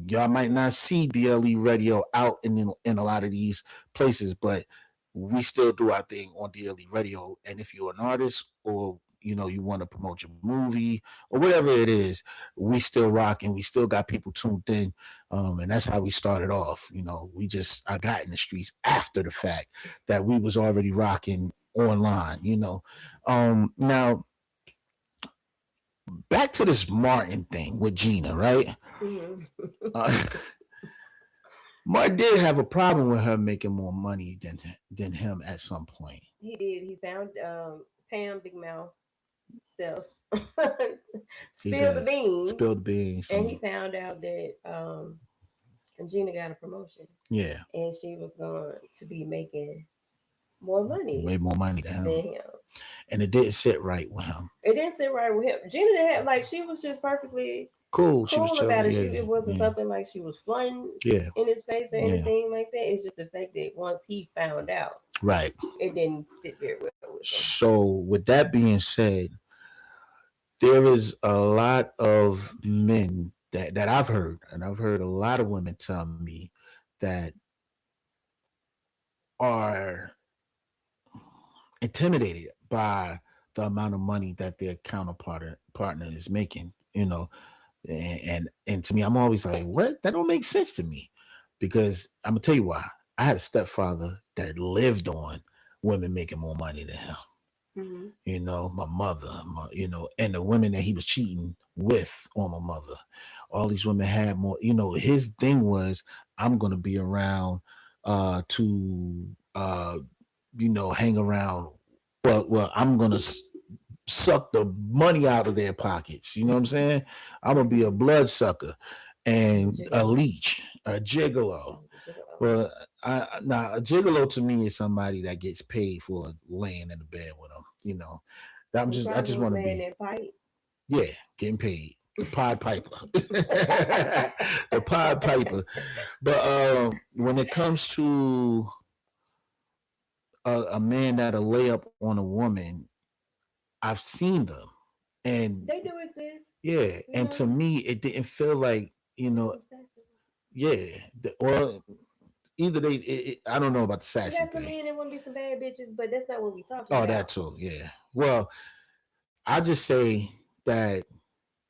y'all might not see D.L.E radio out in a lot of these places, but we still do our thing on D.L.E radio. And if you're an artist or you want to promote your movie or whatever it is, we still rock and we still got people tuned in. And that's how we started off. We just I got in the streets after the fact that we was already rocking online. Now back to this Martin thing with Gina, right? Mhm. Uh, Mark did have a problem with her making more money than him at some point. He did. He found Pam Big Mouth self He spilled the did beans, spill the beans. and he Some found out that Gina got a promotion, yeah, and she was going to be making more money way more money than than him, him. and it didn't sit right with him. It didn't sit right with him. Gina didn't have like she was just perfectly Cool, she was cool about chilling. it. Yeah, It wasn't yeah, something like she was flying yeah, in his face or yeah. anything like that. It's just the fact that once he found out, Right. it didn't sit very well with him. So with that being said, there is a lot of men that I've heard, and I've heard a lot of women tell me that are intimidated by the amount of money that their counterpart partner is making. And to me, I'm always like, what? That don't make sense to me, because I'm gonna tell you why. I had a stepfather that lived on women making more money than him. Mm-hmm. My mother, and the women that he was cheating with on my mother. All these women had more. His thing was, I'm gonna be around to hang around. Well, I'm gonna suck the money out of their pockets. You know what I'm saying? I'm gonna be a bloodsucker and a Gigolo. leech, a gigolo. Gigolo. Well, now a gigolo to me is somebody that gets paid for laying in the bed with them. He I probably just was want to laying be, that pipe. yeah, getting paid. The Pied Piper, the Pied Piper. But when it comes to a man that'll lay up on a woman, I've seen them, and They do exist, yeah, you and to know. me, it didn't feel like There's some sassy yeah, or either I don't know about the You sassy got some thing. men that want to be some bad bitches, but that's not what we talking Oh, that about. too. Yeah. Well, I just say that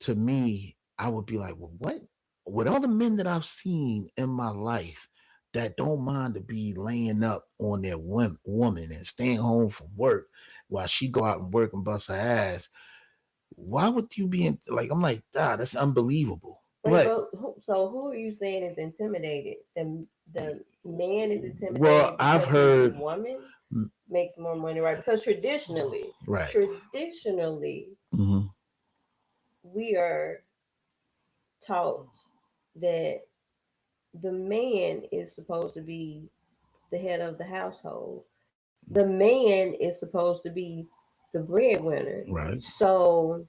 to me, I would be like, well, what? With all the men that I've seen in my life that don't mind to be laying up on their woman and staying home from work while she go out and work and bust her ass, why would you be like? I'm like, that's unbelievable. But So who are you saying is intimidated? The man is well, intimidated I've because his heard woman makes more money, right? Because right. traditionally, Hmm. we are taught that the man is supposed to be the head of the household. The man is supposed to be the breadwinner. Right. So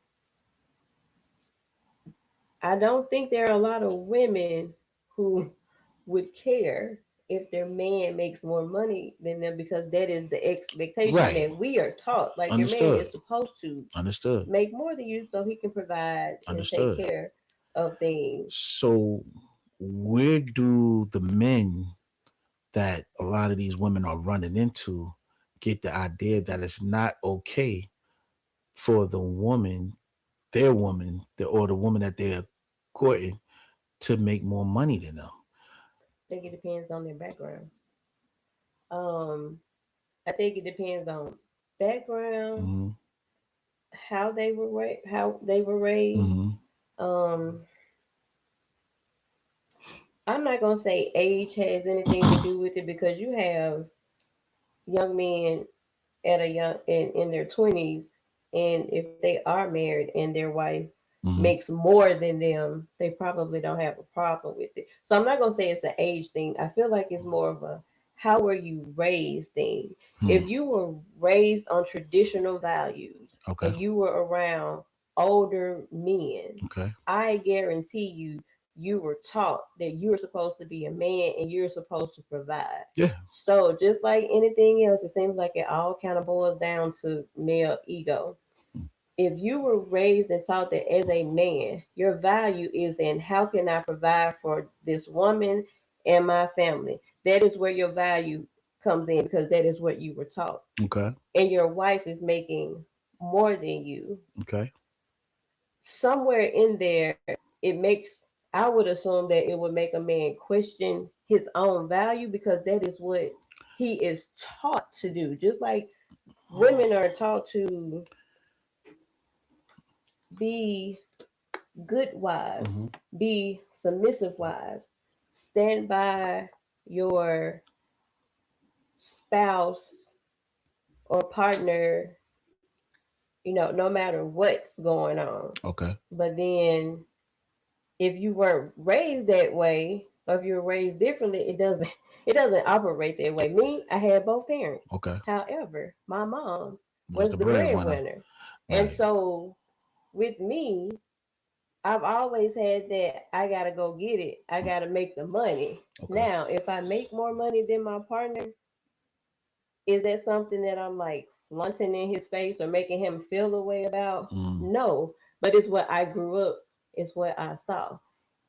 I don't think there are a lot of women who would care if their man makes more money than them because that is the expectation Right. that we are taught. Like your man Understood. is supposed to Understood. make more than you so he can provide and take Understood. care of things. So, where do the men that a lot of these women are running into get the idea that it's not okay for the woman, their woman, or the woman that they're courting to make more money than them? I think it depends on their background. Um, I think it depends on background, Hmm. how they were raised. Hmm. Um, I'm not gonna say age has anything to do with it because you have young men at a young in their 20s, and if they are married and their wife Hmm. makes more than them, they probably don't have a problem with it. So I'm not going to say it's an age thing. I feel like it's more of a how were you raised thing. Hmm. If you were raised on traditional values Okay. and you were around older men, Okay. I guarantee you were taught that you're supposed to be a man and you're supposed to provide. Yeah. So just like anything else, it seems like it all kind of boils down to male ego. If you were raised and taught that as a man, your value is in how can I provide for this woman and my family. That is where your value comes in because that is what you were taught. Okay. And your wife is making more than you. Okay. Somewhere in there, it makes I would assume that it would make a man question his own value because that is what he is taught to do. Just like women are taught to be good wives, Hmm. be submissive wives, stand by your spouse or partner, no matter what's going on. Okay. But then if you weren't raised that way, or if you were raised differently, it doesn't operate that way. Me, I had both parents. Okay. However, my mom Was was the the breadwinner? breadwinner. And Right. so with me, I've always had that I gotta go get it. I gotta make the money. Okay. Now, if I make more money than my partner, is that something that I'm like flaunting in his face or making him feel a way about? Mm. No. But it's what I grew up, it's what I saw.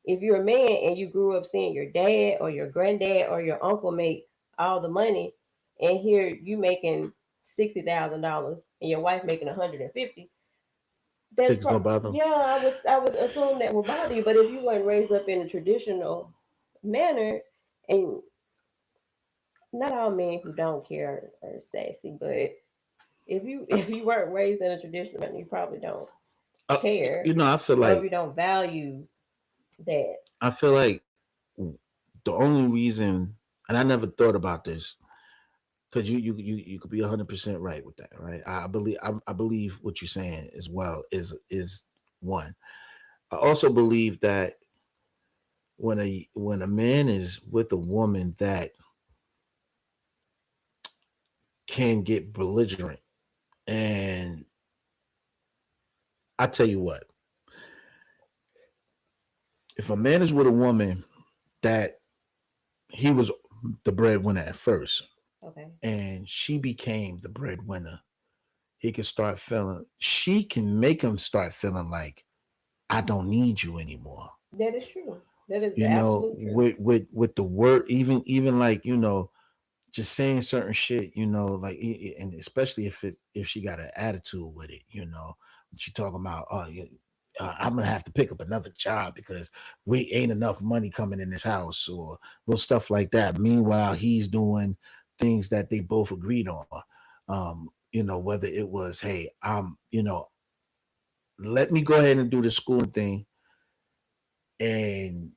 If you're a man and you grew up seeing your dad or your granddad or your uncle make all the money, and here you making $60,000 and your wife making 150, Think it's gonna bother him? yeah, I would assume that would bother you. But if you weren't raised up in a traditional manner, and not all men who don't care are sassy, but if you weren't raised in a traditional manner, you probably don't uh, care, you know, or if you don't value that. I feel like the only reason, and I never thought about this, because you could be 100% right with that, right? I believe what you're saying as well is one. I also believe that when a man is with a woman that can get belligerent, and I tell you what, if a man is with a woman that he was the breadwinner at first, Okay. and she became the breadwinner, he can start feeling. She can make him start feeling like I don't need you anymore. That is true. That is the You know, absolute truth. with the word, even like just saying certain shit. Like and especially if she got an attitude with it. She talking about I'm gonna have to pick up another job because we ain't enough money coming in this house or little stuff like that. Meanwhile, he's doing things that they both agreed on. Whether it was, hey, let me go ahead and do the schooling thing, and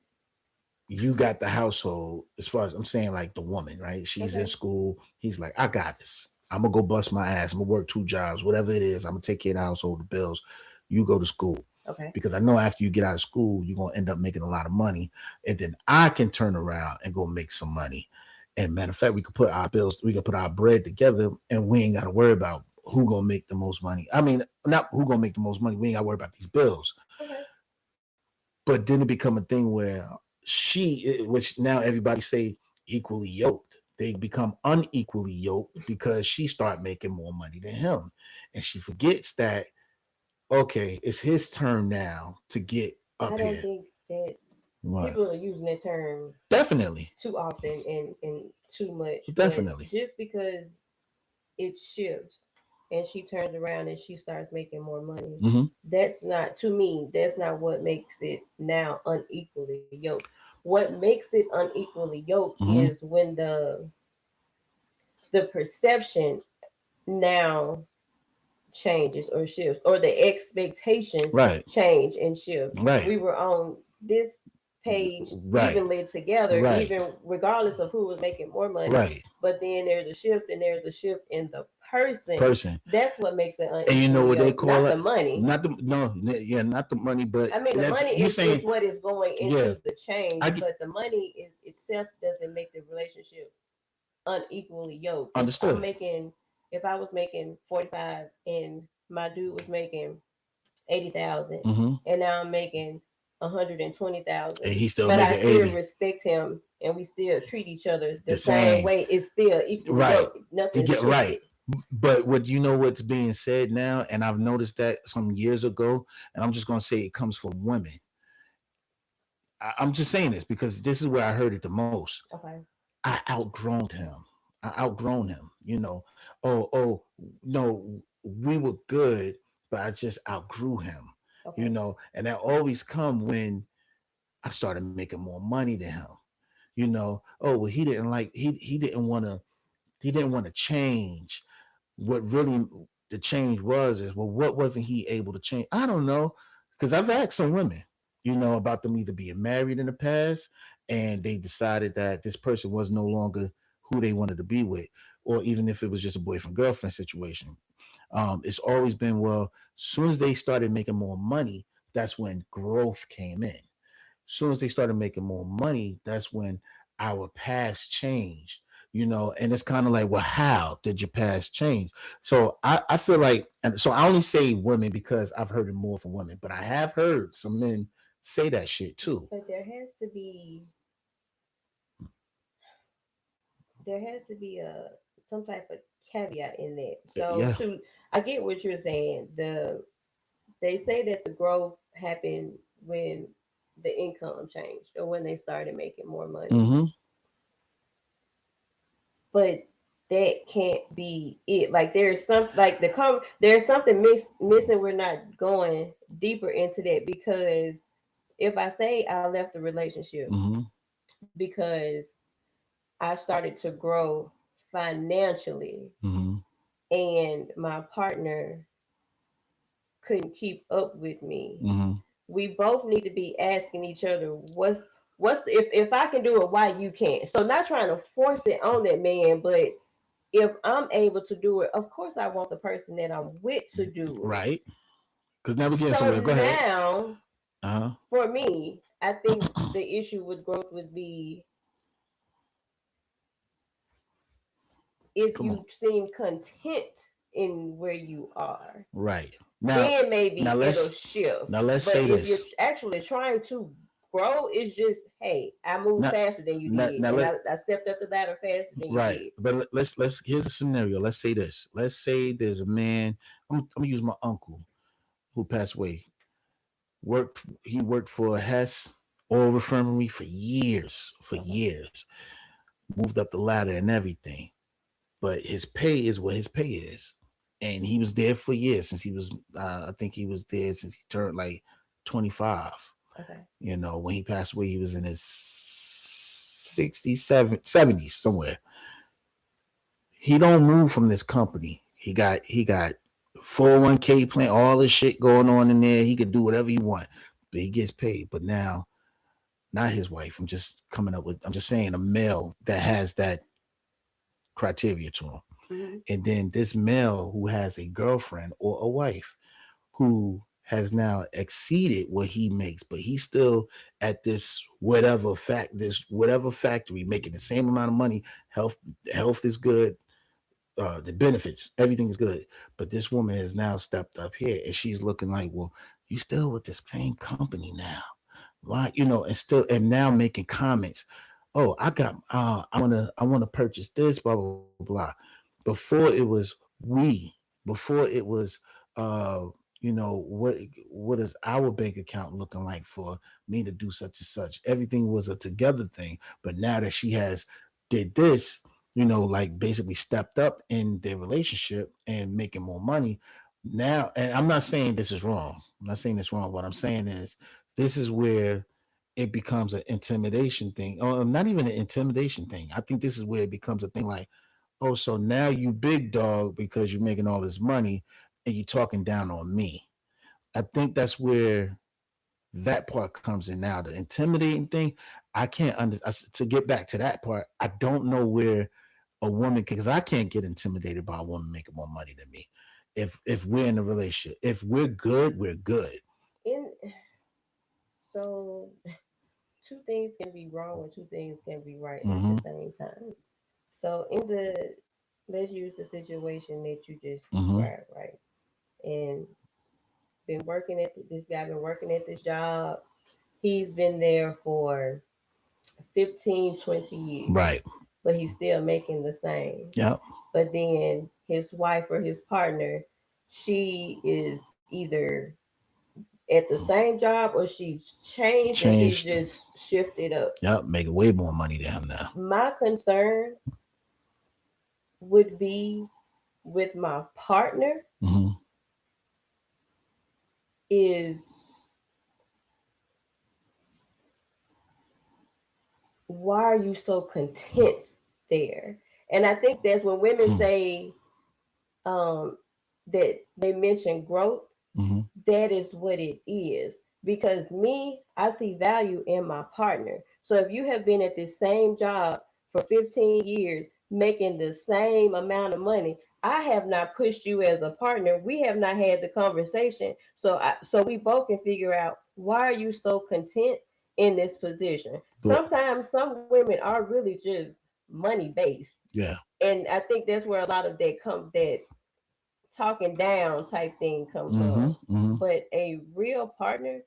you got the household. As far as I'm saying, like the woman, right? She's in Okay. school. He's like, I got this. I'm gonna go bust my ass. I'm gonna work two jobs, whatever it is. I'm gonna take care of the household, the bills. You go to school Okay. because I know after you get out of school, you're gonna end up making a lot of money, and then I can turn around and go make some money. And matter of fact, we could put our bread together, and we ain't gotta worry about who gonna make the most money. I mean, not who gonna make the most money. We ain't gotta worry about these bills. Okay. But then it become a thing where which now everybody say equally yoked, they become unequally yoked because she start making more money than him, and she forgets that okay, it's his turn now to get I up don't here. think that What? people are using that term Definitely, too often and too much, but definitely. just because it shifts and she turns around and she starts making more money, Hmm. that's not, to me, that's not what makes it now unequally yoked. What makes it unequally yoked is Hmm. when the perception now changes or shifts, or the expectations Right, change and shift. right, We were on this page right, evenly together, right, even regardless of who was making more money. right. But then there's a shift, and there's a shift in the person. Person. That's what makes it And you know unequally what they yoked, call not it? the money. Not the no, yeah, not the money, but I mean, the that's money you is saying. what is going Yeah, into the change, I get but the money is itself doesn't make the relationship unequally yoked. understood. If I was making 45 and my dude was making 80,000, Hmm. and now I'm making And 120,000, he's still but I making still 80. respect him and we still treat each other the The same same. way. It's still equally Right. yoked. You Nothing get shifted. right. But what you know what's being said now, and I've noticed that some years ago, and I'm just gonna say it comes from women. I'm just saying this because this is where I heard it the most. Okay. I outgrown him. I outgrown him. Oh, no, we were good, but I just outgrew him. Okay. And that always come when I started making more money than him. Oh well, he didn't want to change. What really the change was is, well, what wasn't he able to change? I don't know, because I've asked some women, about them either being married in the past and they decided that this person was no longer who they wanted to be with, or even if it was just a boyfriend girlfriend situation. It's always been, well, as soon as they started making more money, that's when growth came in. As soon as they started making more money, that's when our past changed. And it's kind of like, well, how did your past change? So I feel like, and so I only say women because I've heard it more from women, but I have heard some men say that shit too. But there has to be a some type of caveat in that. So Yeah. to I get what you're saying. They say that the growth happened when the income changed or when they started making more money. Mm-hmm. But that can't be it. Like there's something missing. We're not going deeper into that, because if I say I left the relationship Mm-hmm. because I started to grow financially, Mm-hmm. and my partner couldn't keep up with me. Mm-hmm. We both need to be asking each other what's if I can do it, why you can't. So not trying to force it on that man, but if I'm able to do it, of course I want the person that I'm with to do it. Right. Because now we're getting So somewhere. Go ahead. now, Uh for me, I think the issue with growth would be if Come on. you seem content in where you are, Right. then Now maybe it'll let's shift. now let's But say if you're this. actually trying to grow, it's just, hey, I moved Now, faster than you now, did, now and let I stepped up the ladder faster than you right. did. But let's here's a scenario. Let's say this. Let's say there's a man. I'm gonna use my uncle who passed away. He worked for Hess Oil Refinery for years. For Okay. years. Moved up the ladder and everything. But his pay is what his pay is. And he was there for years since he was I think he was there since he turned like 25. Okay. You know, when he passed away, he was in his 67, 70s somewhere. He don't move from this company. He got 401k plan, all this shit going on in there. He could do whatever he want, but he gets paid. But now, not his wife. I'm just saying a male that has that criteria to him. Hmm. And then this male who has a girlfriend or a wife who has now exceeded what he makes, but he's still at this whatever factory making the same amount of money. Health is good, the benefits, everything is good. But this woman has now stepped up here and she's looking like, well, you still with this same company now. Why, and now making comments. Oh, I wanna purchase this, blah, blah, blah. Before it was we, before it was what is our bank account looking like for me to do such and such. Everything was a together thing. But now that she has did this, like basically stepped up in their relationship and making more money. Now, and I'm not saying this is wrong. I'm not saying this wrong. What I'm saying is this is where it becomes an intimidation thing, or not even an intimidation thing. I think this is where it becomes a thing like, oh, so now you big dog because you're making all this money and you're talking down on me. I think that's where that part comes in now. The intimidating thing, I can't to get back to that part. I don't know where a woman, because I can't get intimidated by a woman making more money than me. If we're in a relationship, if we're good, we're good. In so two things can be wrong and two things can be right at the Mm-hmm. same time. So in the let's use the situation that you just Mm-hmm. described, right? And been working at this guy been working at this job. He's been there for 15, 20 years, Right. but he's still making the same. Yep. But then his wife or his partner, she is either at the same job or she's changed and she's Changed. just shifted up. Yep. Making way more money than him now. My concern would be with my partner Mm-hmm. is why are you so content there? And I think that's when women say um, that they mention growth, Mm-hmm. that is what it is. Because me, I see value in my partner. So if you have been at this same job for 15 years, making the same amount of money, I have not pushed you as a partner. We have not had the conversation. So we both can figure out why are you so content in this position. But Sometimes some women are really just money based. yeah. And I think that's where a lot of that talking down type thing comes Mm-hmm. from. Mm-hmm. But a real partner,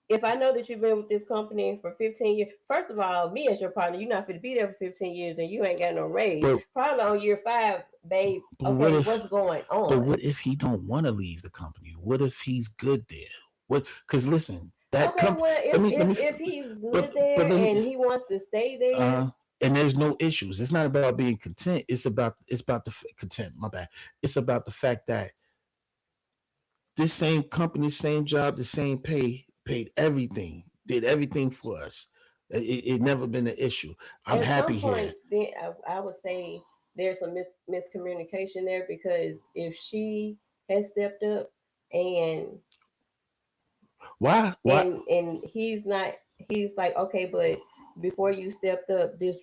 if I know that you've been with this company for 15 years, first of all, me as your partner, you're not going to be there for 15 years and you ain't got no raise. But Probably on year five, babe, but what okay, if what's going but on? what if he don't want to leave the company? What if he's good there? What? Because listen, that Okay, comp. well, Let me. if he's But good but there let me. and he wants to stay there, And there's no issues. It's not about being content. It's about the content. My bad. It's about the fact that this same company, same job, the same pay, paid everything, did everything for us. It never been an issue. I'm at some happy point, here. then I would say there's some miscommunication there, because if she has stepped up and Why he's not, he's like, okay, but before you stepped up, this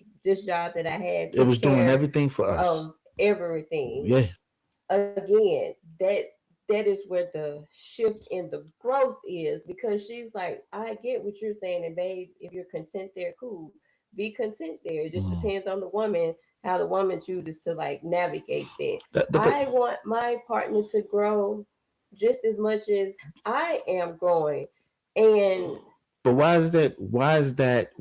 job that I had it took was doing care everything for us? of everything. Yeah. Again, that is where the shift in the growth is, because she's like, I get what you're saying, and babe, if you're content there, cool, be content there. It just Mm. depends on the woman, how the woman chooses to like navigate that. But I want my partner to grow just as much as I am growing. And but why is that? Why is that?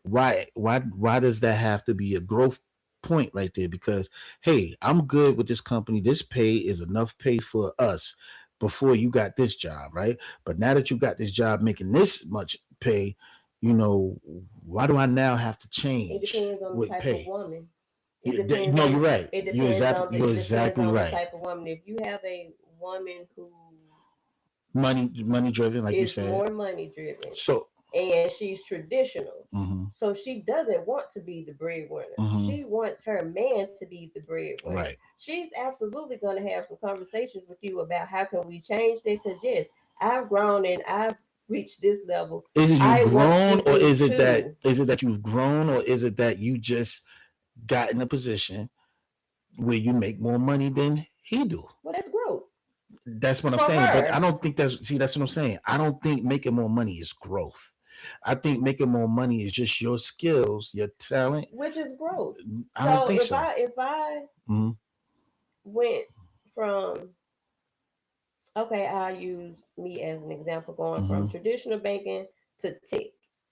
Why does that have to be a growth point right there? Because hey, I'm good with this company. This pay is enough pay for us before you got this job, right? But now that you got this job making this much pay, you know, why do I now have to it change depends on the with type of pay? woman. It depends No, on you're right. You're it depends exactly on the right. type of woman. If you have a woman who Money driven, like you is said. more money driven So, and she's traditional, mm-hmm, so she doesn't want to be the breadwinner. mm-hmm, She wants her man to be the breadwinner. right. She's absolutely going to have some conversations with you about how can we change that, because yes, I've grown and I've reached this level. Is it you've I want grown, you or to is too. it that you've grown, or is it that you just got in a position where you make more money than he do? Well, that's growth That's what I'm for saying. But I her, don't think that's what I'm saying. I don't think making more money is growth. I think making more money is just your skills, your talent. which is growth. I don't So think so. if I Mm-hmm. went from, okay, I'll use me as an example, going Mm-hmm. from traditional banking to tech.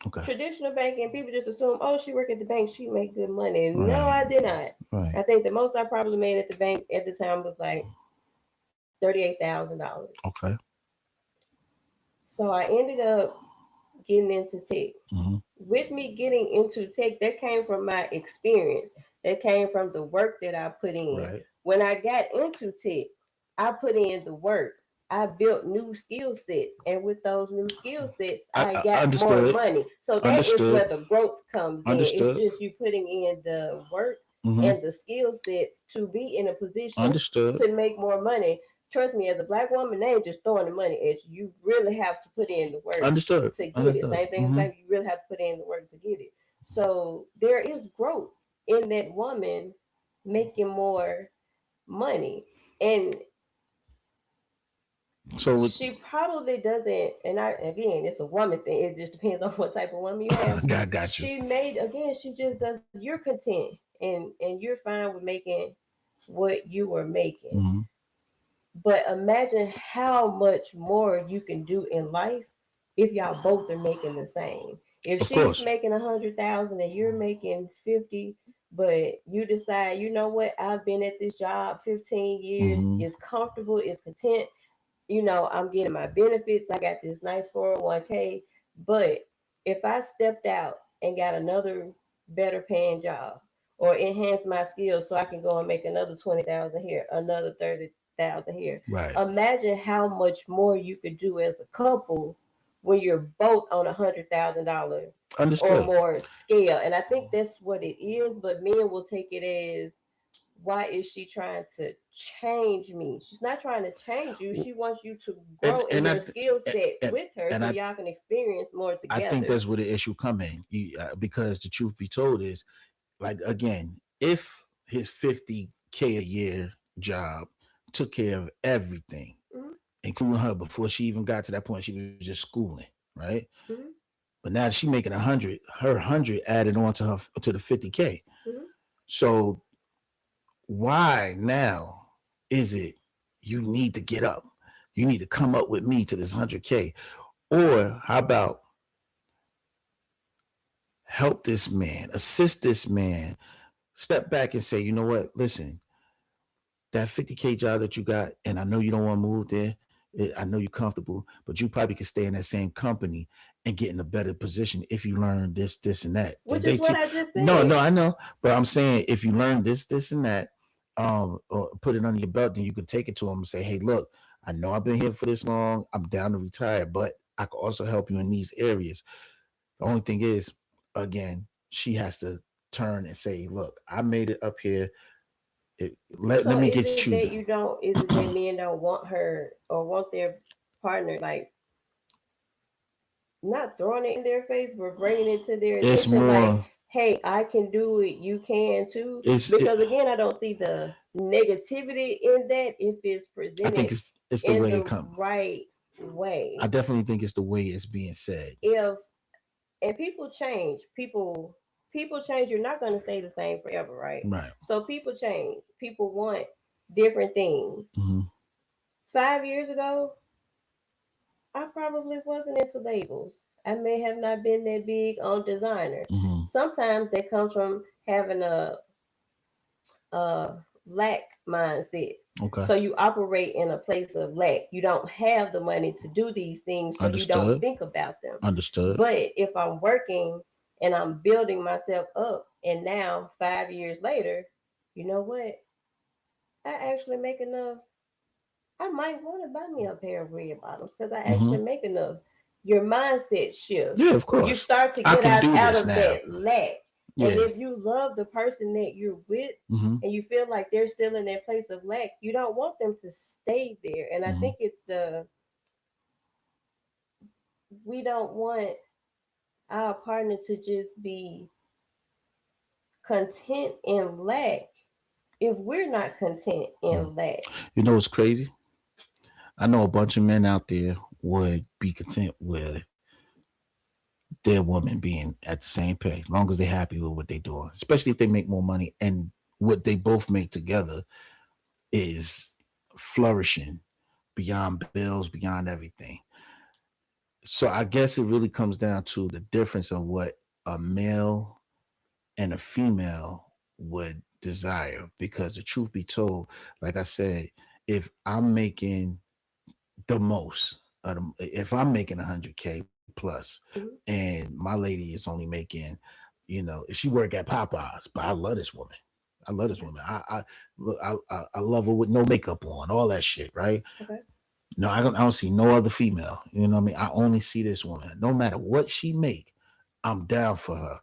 Okay. Traditional banking, people just assume, oh, she worked at the bank, she make good money. No, Right. I did not. Right. I think the most I probably made at the bank at the time was like $38,000. Okay. So I ended up getting into tech. Mm-hmm. With me getting into tech, that came from my experience. That came from the work that I put in. Right. When I got into tech, I put in the work. I built new skill sets, and with those new skill sets, I I got more understood. money. So that is where Understood. the growth comes in. It's Understood. just you putting in the work Mm-hmm. and the skill sets to be in a position Understood. to make more money. Trust me, as a black woman, they ain't just throwing the money at you. You really have to put in the work Understood. to get it. Understood. Same thing as Mm-hmm. black, you really have to put in the work to get it. So there is growth in that woman making more money. And So she probably doesn't, and I, again, it's a woman thing. It just depends on what type of woman you have. got you. She made, again, she just does, you're content, and you're fine with making what you were making. Mm-hmm. But imagine how much more you can do in life if y'all both are making the same. If Of she's course. making 100,000 and you're making 50, but you decide, you know what, I've been at this job 15 years, Mm-hmm. it's comfortable, it's content, I'm getting my benefits, I got this nice 401k. But if I stepped out and got another better paying job, or enhance my skills so I can go and make another 20,000 here, another 30,000 here. Right. Imagine how much more you could do as a couple when you're both on $100,000 or Understood. more scale. And I think that's what it is. But men will take it as, why is she trying to change me? She's not trying to change you. She wants you to And grow in and your I skill set and with her and so y'all can experience more I think together. that's where the issue come in. Because the truth be told is, like again, if his 50K a year job took care of everything, Mm-hmm, including her before she even got to that point, she was just schooling, right? mm-hmm, But now she making 100, her 100 added on to her to the 50K. mm-hmm. So why now is it you need to get up? You need to come up with me to this 100K. Or how about help this man, assist this man, step back and say, you know what, listen, that 50K job that you got, and I know you don't want to move there. I know you're comfortable, but you probably could stay in that same company and get in a better position if you learn this, this, and that. Which is what I just No, said. no, I know, but I'm saying if you learn this, this, and that, or put it under your belt, then you could take it to them and say, hey, look, I know I've been here for this long. I'm down to retire, but I could also help you in these areas. The only thing is, again, she has to turn and say, look, I made it up here. Let So me is get it you that the. you don't? Is it that men don't want her or want their partner like not throwing it in their face, but bringing it to their It's attention? Like, more. hey, I can do it. You can too. It's. Because again, I don't see the negativity in that if it's I presented think it's the in way it the comes. right I way. definitely think it's the way it's being said. If and people change, people change. You're not going to stay the same forever, right? Right. So people change. People want different things. Hmm. 5 years ago, I probably wasn't into labels. I may have not been that big on designer. Hmm. Sometimes that comes from having a lack mindset. Okay. So you operate in a place of lack. You don't have the money to do these things, so you don't Understood. think about them. Understood. But if I'm working and I'm building myself up, and now 5 years later, you know what? I actually make enough. I might want to buy me a pair of red bottoms because I Hmm. actually make enough. Your mindset shifts. Yeah, of You course. start to I get can out, do out this of now. that lack. And Yeah. if you love the person that you're with Hmm. and you feel like they're still in that place of lack, you don't want them to stay there. And I Hmm. think it's we don't want our partner to just be content in lack if we're not content in lack. You know what's crazy? I know a bunch of men out there would be content with their woman being at the same pay, as long as they're happy with what they're doing, especially if they make more money and what they both make together is flourishing beyond bills, beyond everything. So I guess it really comes down to the difference of what a male and a female would desire. Because the truth be told, like I said, if I'm making the most, if I'm making 100K plus, Mhm. and my lady is only making, if she work at Popeyes, but I love this woman. I love this Okay. woman. I love her with no makeup on, all that shit, right? Okay. No, I don't see no other female. You know what I mean? I only see this woman. No matter what she make, I'm down for her.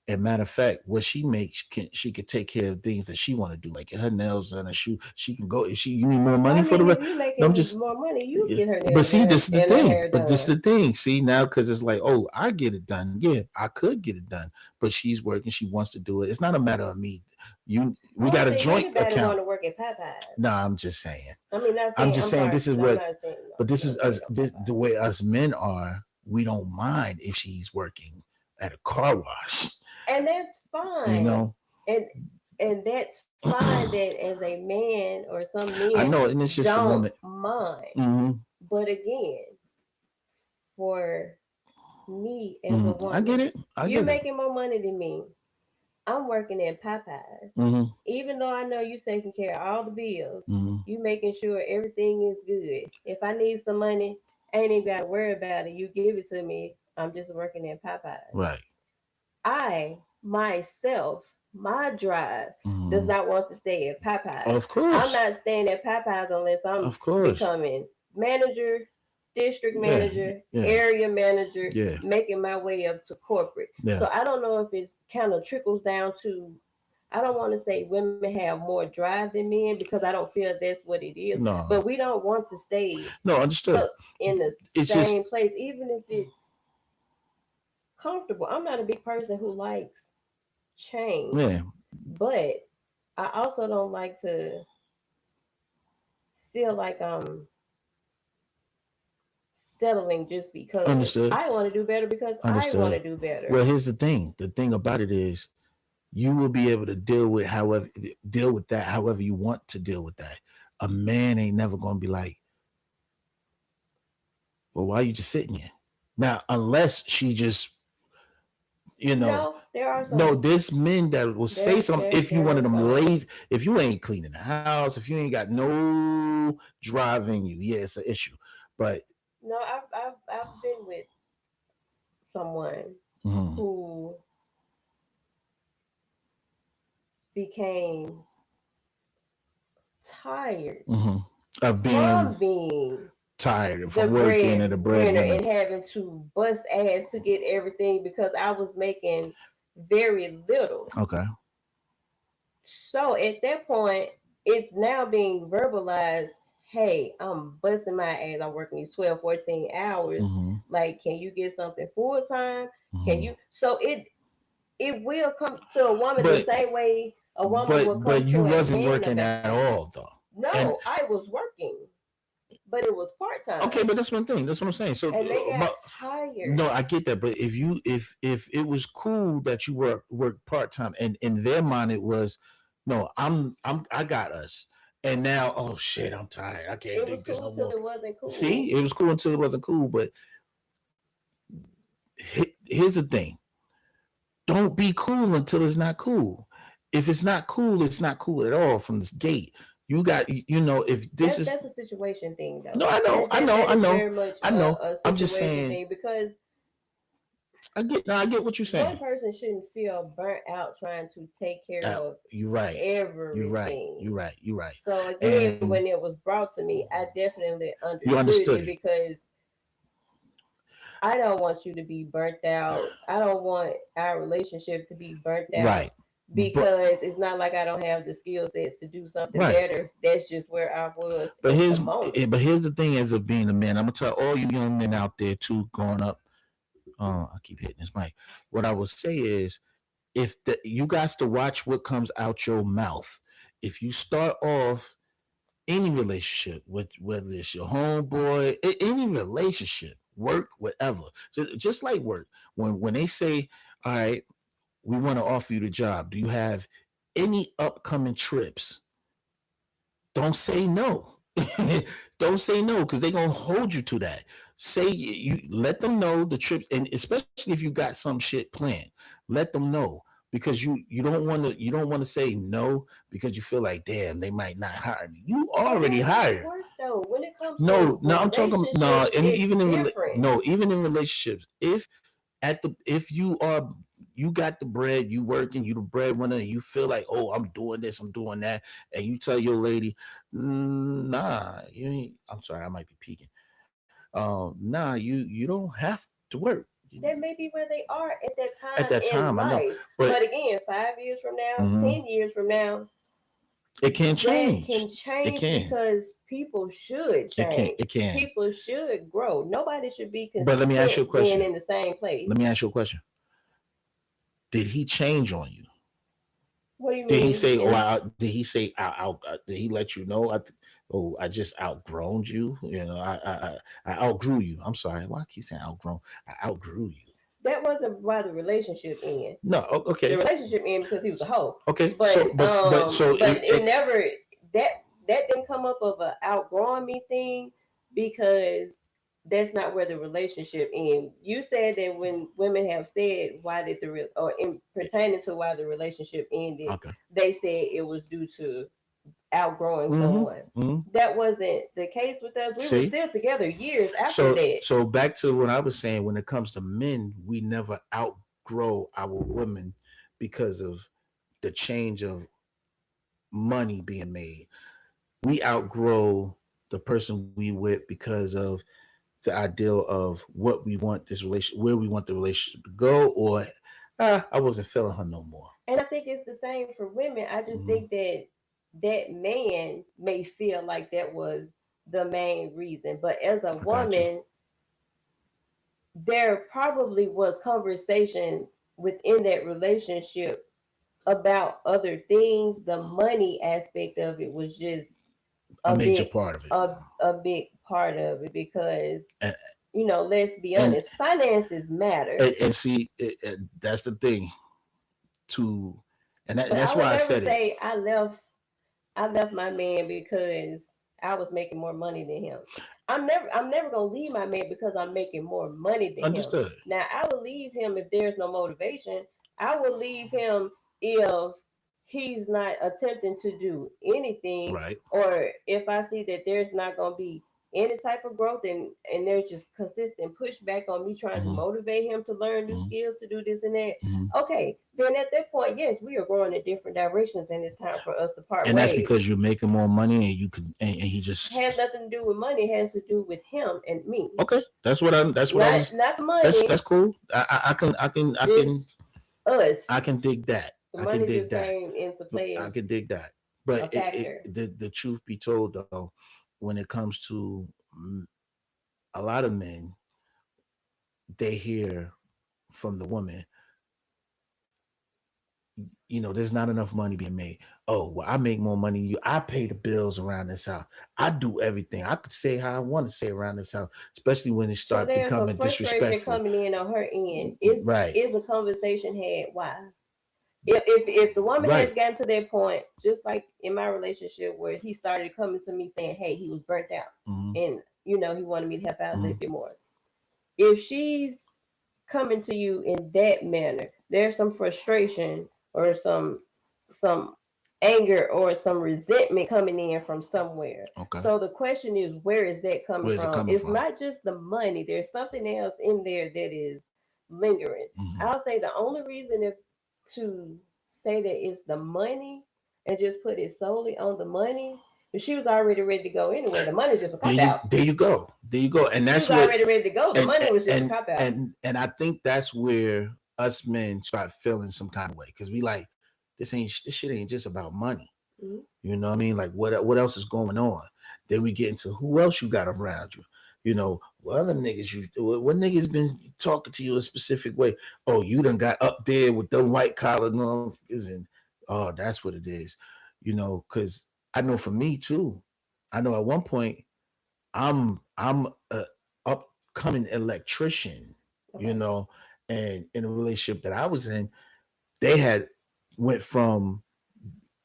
And matter of fact, what she makes, she could take care of things that she want to do, like get her nails done, and she can go. If she you need more Well, money I for the mean, if rest, you no, I'm making just more money, you yeah. get her But nails see, done this is the and her thing. hair But this is done. the thing. See now, because it's like, oh, I get it done. Yeah, I could get it done, but she's working. She wants to do it. It's not a matter of me. We I got don't a think joint anybody want account. to work at Popeyes. No, I'm just saying. I mean, not I'm saying just I'm saying sorry. this is I'm what, not saying but no, this no is shade us. on The Popeyes. way us men are. We don't mind if she's working at a car wash. And that's You fine. know, And and that's fine that as a man or some I men know, and it's just a don't woman. mind. Hmm. But again, for me as a Hmm. I get woman, it. I you're get it. making more money than me. I'm working at Popeyes. Hmm. Even though I know you taking care of all the bills, Hmm. you making sure everything is good. If I need some money, I ain't even gotta worry about it. You give it to me. I'm just working at Popeyes. Right. I myself, my drive does Hmm. not want to stay at Popeyes. Of I'm course. not staying at Popeyes unless I'm Of course. becoming manager, district Yeah. manager, Yeah. area manager, Yeah. making my way up to corporate. Yeah. So I don't know if it's kind of trickles down to, I don't want to say women have more drive than men because I don't feel that's what it is, but No. we don't want to stay No. stuck Understood. in the It's just same place, even if it's comfortable. I'm not a big person who likes change, yeah. but I also don't like to feel like I'm settling just because Understood. I want to do better because I want Understood. to do better. Well, here's the thing. The thing about it is, you will be able to deal with that however you want to deal with that. A man ain't never gonna be like, well, why are you just sitting here? Now, unless she just, you know, No, there are no, some. there's men that will say There, something there, if you there one of are them some. lazy, if you ain't cleaning the house, if you ain't got no drive in you, yeah, it's an issue. But No, I've been with someone mhm, who became tired mhm, of being from being tired the from working and the breadwinner breadwinner. and having to bust ass to get everything because I was making very little. Okay. So at that point, it's now being verbalized. Hey, I'm busting my ass. I'm working these 12, 14 hours. Mm-hmm. Like, can you get something full time? Can Mm-hmm. you? So it will come to a woman the But same way a woman will come you to a wasn't man working about at it. all though. And No, I was working, but it was part okay, time, but that's one thing. That's what I'm saying. So, and they got but tired. no, I get that. But if you if it was cool that you work part time, and in their mind it was, no, I got us, and now oh shit, I'm tired. I can't It do was this cool no till more. it wasn't cool. See, it was cool until it wasn't cool. But here's the thing: don't be cool until it's not cool. If it's not cool, it's not cool at all from this gate. You got if this is That's a situation thing no, though. That is very much I know. a I'm just situation saying. thing because I get what you're one saying. person shouldn't feel burnt out trying to take care of You're right. You're right. everything. You're right. You're right. So again, And when it was brought to me, I definitely you understood understood it it. because I don't want you to be burnt out. I don't want our relationship to be burnt out Right. But because it's not like I don't have the skill sets to do something right. better. That's just where I was But at the moment. here's the thing as of being a man. I'm gonna tell all you young men out there too growing up. I keep hitting this mic. What I would say is if you guys to watch what comes out your mouth. If you start off any relationship, with whether it's your homeboy, any relationship, work, whatever, just like work. When they say, "All right, we want to offer you the job. Do you have any upcoming trips?" Don't say no. Don't say no because they're gonna hold you to that. Say you let them know the trip, and especially if you got some shit planned, let them know because you don't want to say no because you feel like damn they might not hire me. You But already that ain't hired. work though. When it comes No, to no, I'm talking no, relationships, and it's even in different. no, even in relationships, if you are you got the bread, you working, you the breadwinner, and you feel like, oh, I'm doing this, I'm doing that, and you tell your lady, nah, you ain't. I'm sorry, I might be peeking. Nah, you don't have to work That may be where they are at that at time that in time. I know, life. but But again, 5 years from now, mhm, 10 years from now, it can that change. can It change can. because people should It can. change. It can. People should grow. Nobody should be But let me ask you a content being question. in the same place. Let me ask you a question. Did he change on you? What do you Did he mean? say, "Oh, And did he say, did he let you know? Oh, I just outgrown you. You know, I outgrew you. I'm sorry. Why I keep saying outgrown? I outgrew you. that wasn't why the relationship ended. No, The okay, relationship ended because he was a hoe. okay. So, But so it never that didn't come up of a outgrowing me thing because that's not where the relationship ended. You said that when women have said why did or in pertaining to why the relationship ended, okay. they said it was due to outgrowing Mm-hmm. someone. Mm-hmm. That wasn't the case with us. We were See, still together years after so that. back to what I was saying. When it comes to men, we never outgrow our women because of the change of money being made. We outgrow the person we with because of the ideal of what we want this relation, where we want the relationship to go, or I wasn't feeling her no more. And I think it's the same for women. I just Mm-hmm. think that that man may feel like that was the main reason. But as a I got you. woman, there probably was conversation within that relationship about other things. The money aspect of it was just A a major big part of it, a big part of it because and let's be and, honest, finances matter. and see, that's the thing to, and But I that's would why I never said it. say I left my man because I was making more money than him. I'm never gonna leave my man because I'm making more money than him. Understood. Now I will leave him if there's no motivation. I will leave him if he's not attempting to do anything Right. or if I see that there's not gonna be any type of growth and there's just consistent pushback on me trying to Mm-hmm. motivate him to learn new Mm-hmm. skills to do this and that. Mm-hmm. Okay, then at that point, yes, we are growing in different directions and it's time for us to part And that's ways. because you're making more money, and you can, and he Has just nothing to do with money, it has to do with him and me. okay. That's what I was. Not the money, That's cool. just us. I can dig that. The I can money dig just that. came into I play. can dig that. But a factor. the truth be told though, when it comes to a lot of men, they hear from the woman, there's not enough money being made. Oh, well, I make more money than you. I pay the bills around this house. I do everything. I could say how I want to say around this house, especially when it So start there's some becoming frustration disrespectful. coming in on her end. Right, Is a conversation had? Why? If the woman has right. gotten to that point, just like in my relationship where he started coming to me saying, "Hey, he was burnt out, Mm-hmm, and he wanted me to help out a mm-hmm, little bit more." If she's coming to you in that manner, there's some frustration or some anger or some resentment coming in from somewhere. okay. So the question is, where is that coming Where's it from? coming It's from? not just the money. There's something else in there that is lingering. Mm-hmm. I'll say the only reason if to say that it's the money and just put it solely on the money, if she was already ready to go anyway, the money's just a cop out. There you go. There you go. And She that's was what already ready to go. The and money was just a and cop out. and I think that's where us men start feeling some kind of way because we like this shit ain't just about money. Mm-hmm. You know what I mean? Like what else is going on? Then we get into who else you got around you. What other niggas what niggas been talking to you a specific way? Oh, you done got up there with them white collar motherfuckers and oh, that's what it is. Because I know for me too. I know at one point I'm a upcoming electrician, you Okay. know, and in a relationship that I was in, they had went from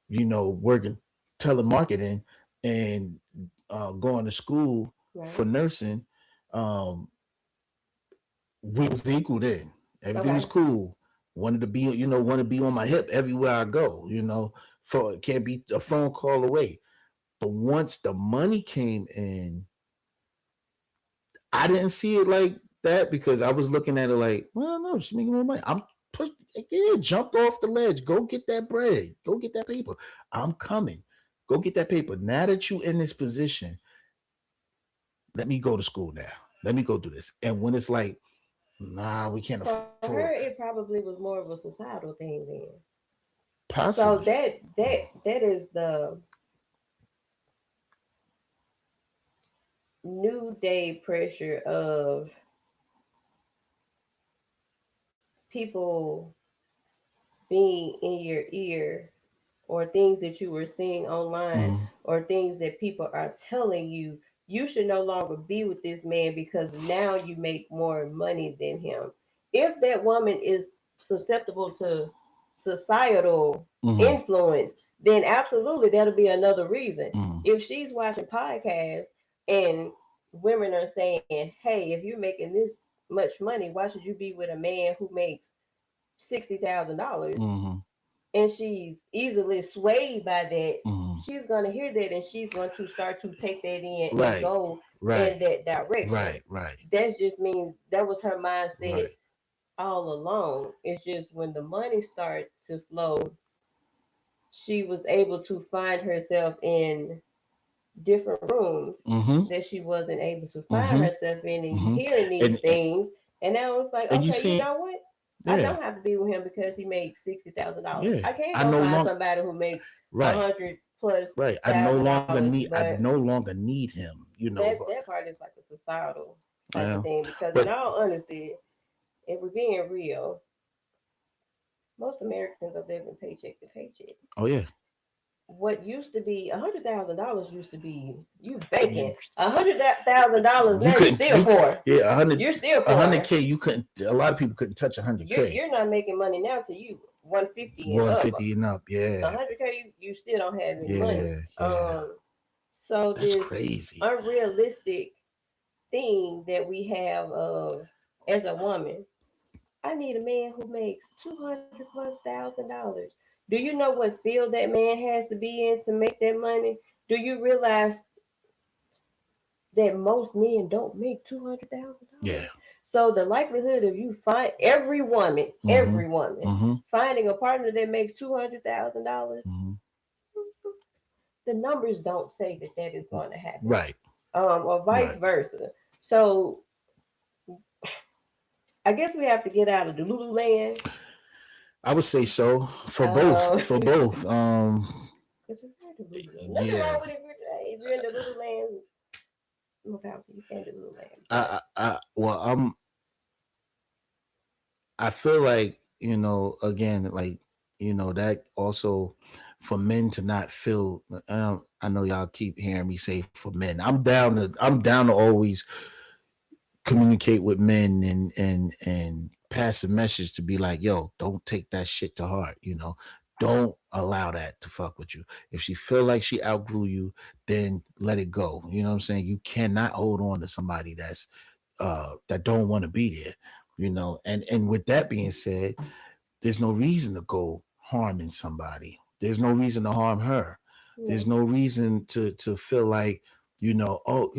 working telemarketing and going to school for Right. nursing. Um, we was equal then. Everything was Okay. cool. Want to be on my hip everywhere I go. For can't be a phone call away. But once the money came in, I didn't see it like that because I was looking at it like, well, no, she's making more money. I'm pushed, yeah, jumped off the ledge. Go get that bread. Go get that paper. I'm coming. Go get that paper. Now that you in this position, let me go to school now. Let me go do this. And when it's like, nah, we can't For afford her, it probably was more of a societal thing then. So possibly. that is the new day pressure of people being in your ear or things that you were seeing online Mm-hmm. or things that people are telling you, you should no longer be with this man because now you make more money than him. If that woman is susceptible to societal Mm-hmm. influence, then absolutely that'll be another reason. Mm-hmm. If she's watching podcasts and women are saying, hey, if you're making this much money, why should you be with a man who makes $60,000? Mm-hmm. And she's easily swayed by that, Mm-hmm. she's going to hear that and she's going to start to take that in and Right. go Right. in that direction. Right. Right. That just means that was her mindset Right. all along. It's just when the money started to flow, she was able to find herself in different rooms Mm-hmm. that she wasn't able to find Mm-hmm. herself in and Mm-hmm. hearing these And things. And now it's like, and you okay, you see, know what? I yeah, don't have to be with him because he makes $60,000. yeah. I can I go no find longer somebody who makes a right. hundred plus Right. $1,000, I but no longer need him, that part is like a societal type of yeah. thing. Because in But all honesty, if we're being real, most Americans are living paycheck to paycheck. oh yeah. What used to be $100,000 used to be you You, banking. $100,000 you now you're couldn't still you poor. yeah, You're still a hundred poor. K you couldn't a lot of people couldn't touch 100K. You're not making money now till you 150 and up. 150 and up. Yeah. 100K you still don't have any money. Yeah. Yeah. So That's this crazy. unrealistic thing that we have of as a woman, I need a man who makes 200 plus $1,000. Do you know what field that man has to be in to make that money? Do you realize that most men don't make $200,000? Yeah. So the likelihood of you find Mm-hmm. every woman Mm-hmm. finding a partner that makes $200,000, Mm-hmm. the numbers don't say that that is going to happen, Right. or vice Right. versa. So I guess we have to get out of the Lulu land. I would say so for both. Um, For both. got the Lululemon. Nothing Yeah. wrong with it if you're in the Lululemon. More power to you. Stay in the Lululemon. But Well, I feel like, again, like, that also for men to not feel. I know y'all keep hearing me say for men. I'm down to always communicate with men and pass a message to be like, yo, don't take that shit to heart. Don't allow that to fuck with you. If she feel like she outgrew you, then let it go. You know what I'm saying? You cannot hold on to somebody that don't want to be there. And with that being said, there's no reason to go harming somebody. There's no reason to harm her. There's no. no reason to feel like, oh,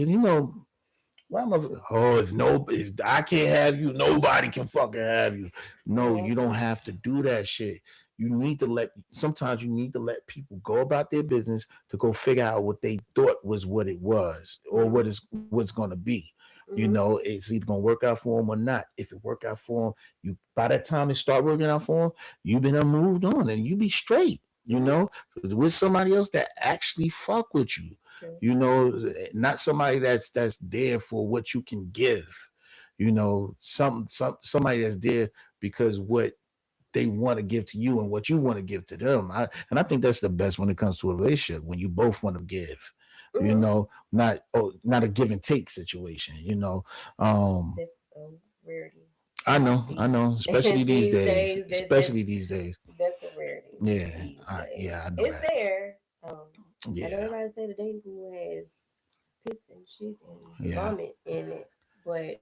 why am I? Oh, if I can't have you, nobody can fucking have you. No, you don't Mm-hmm. have to do that shit. Sometimes you need to let people go about their business to go figure out what they thought was what it was or Mm-hmm. what's going to be. Mm-hmm. It's either going to work out for them or not. If it work out for them, by that time it start working out for them, you've been moved on and you be straight. Mm-hmm. With somebody else that actually fuck with you, True. not somebody that's there for what you can give. Somebody that's there because what they want to give to you and what you want to give to them. And I think that's the best when it comes to a relationship, when you both want to give. Mm-hmm. Not a give and take situation. Um, That's a rarity. I know, especially these These days, days, especially these days. that's a rarity. Yeah, These days, yeah, I know it's that. there. I know Yeah, everybody say the dating pool has piss and shit and yeah. vomit in it, but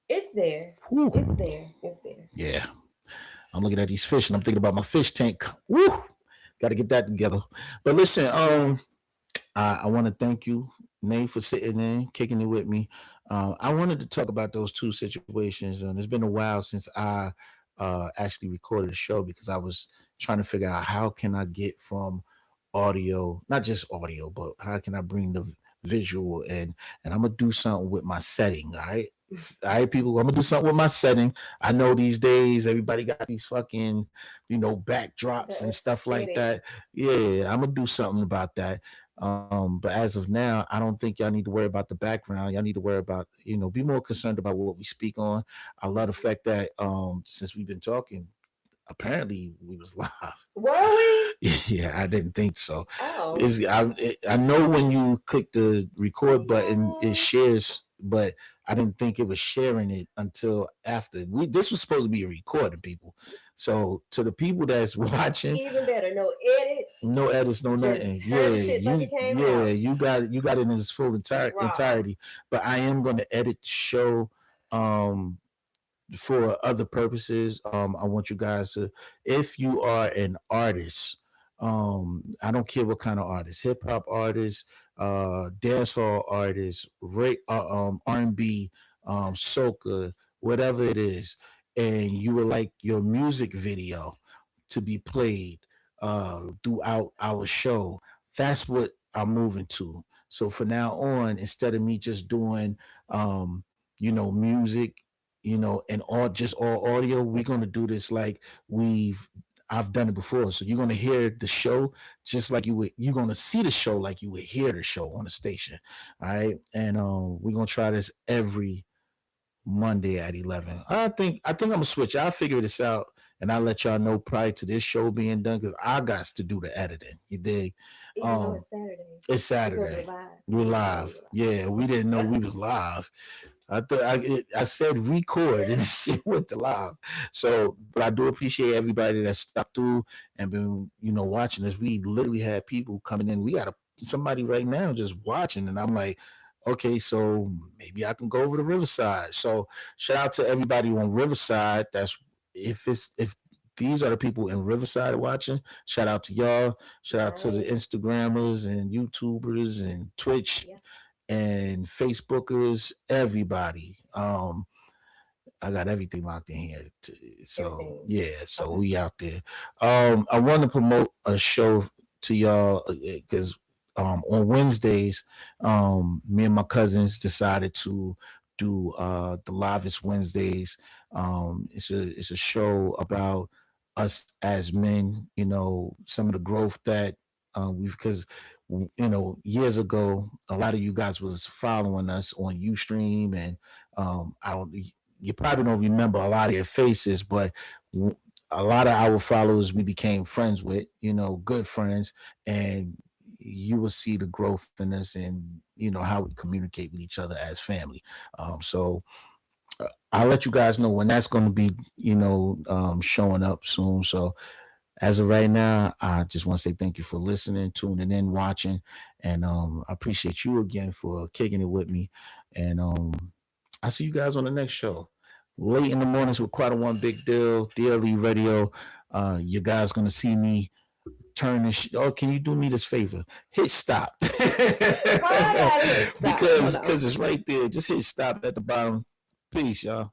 it's there. It's Whew. there. It's there. Yeah. I'm looking at these fish and I'm thinking about my fish tank. Woo! Got to get that together. But listen, I want to thank you, Nate, for sitting in, kicking it with me. I wanted to talk about those two situations, and it's been a while since I actually recorded a show because I was trying to figure out how can I get from audio, not just audio, but how can I bring the visual in? And I'm gonna do something with my setting. All right. All right, people, I'm gonna do something with my setting. I know these days everybody got these fucking, backdrops The and stuff like that. aesthetics. Yeah, I'm gonna do something about that. But as of now, I don't think y'all need to worry about the background. Y'all need to worry about, be more concerned about what we speak on. I love the Mhm. fact that since we've been talking, apparently we was live. Were we? Yeah, I didn't think so. Oh, I know when you click the record button, it yeah. shares, but I didn't think it was sharing it until after. This was supposed to be a recording, people. So to the people that's watching, Even better. No edits. no edits, no nothing. Just Yeah, heard the shit like it came out. you got it in its full Raw. entirety. But I am going to edit the show. Um, for other purposes. I want you guys to, if you are an artist, I don't care what kind of artist, hip hop artist, dancehall artist, R&B, soca, whatever it is, and you would like your music video to be played throughout our show, that's what I'm moving to. So for now on, instead of me just doing, music, and all audio, we're gonna do this like I've done it before. So you're gonna hear the show just like you're gonna see the show like you would hear the show on the station. All right. And we're gonna try this every Monday at 11. I think I'm gonna switch. I'll figure this out and I'll let y'all know prior to this show being done because I got to do the editing. You dig? Even though Um it's Saturday. it's Because we're Saturday. live. We're We know live. we're Yeah, we didn't know live. we was live. I said record and shit went to live. So, but I do appreciate everybody that stopped through and been watching this. We literally had people coming in. We got somebody right now just watching, and I'm like, okay, so maybe I can go over to Riverside. So shout out to everybody on Riverside. That's if these are the people in Riverside watching. Shout out to y'all. Shout out to the Nice. Instagrammers and YouTubers and Twitch Yeah. and Facebookers, everybody. I got everything locked in here. So Everything. yeah, so Okay. we out there. I want to promote a show to y'all because on Wednesdays, me and my cousins decided to do the livest Wednesdays. It's a show about us as men. Some of the growth that Because years ago, a lot of you guys was following us on UStream, and I don't. You probably don't remember a lot of your faces, but a lot of our followers we became friends with. Good friends, and you will see the growth in us, and how we communicate with each other as family. So I'll let you guys know when that's going to be, showing up soon. So as of right now, I just want to say thank you for listening, tuning in, watching, and I appreciate you again for kicking it with me. And I'll see you guys on the next show. Late in the mornings with quite a one big deal, D.L.E Radio. You guys gonna see me turn this. Oh, can you do me this favor? Hit stop. Why I gotta hit stop? Hold because on. it's right there. Just hit stop at the bottom. Peace, y'all.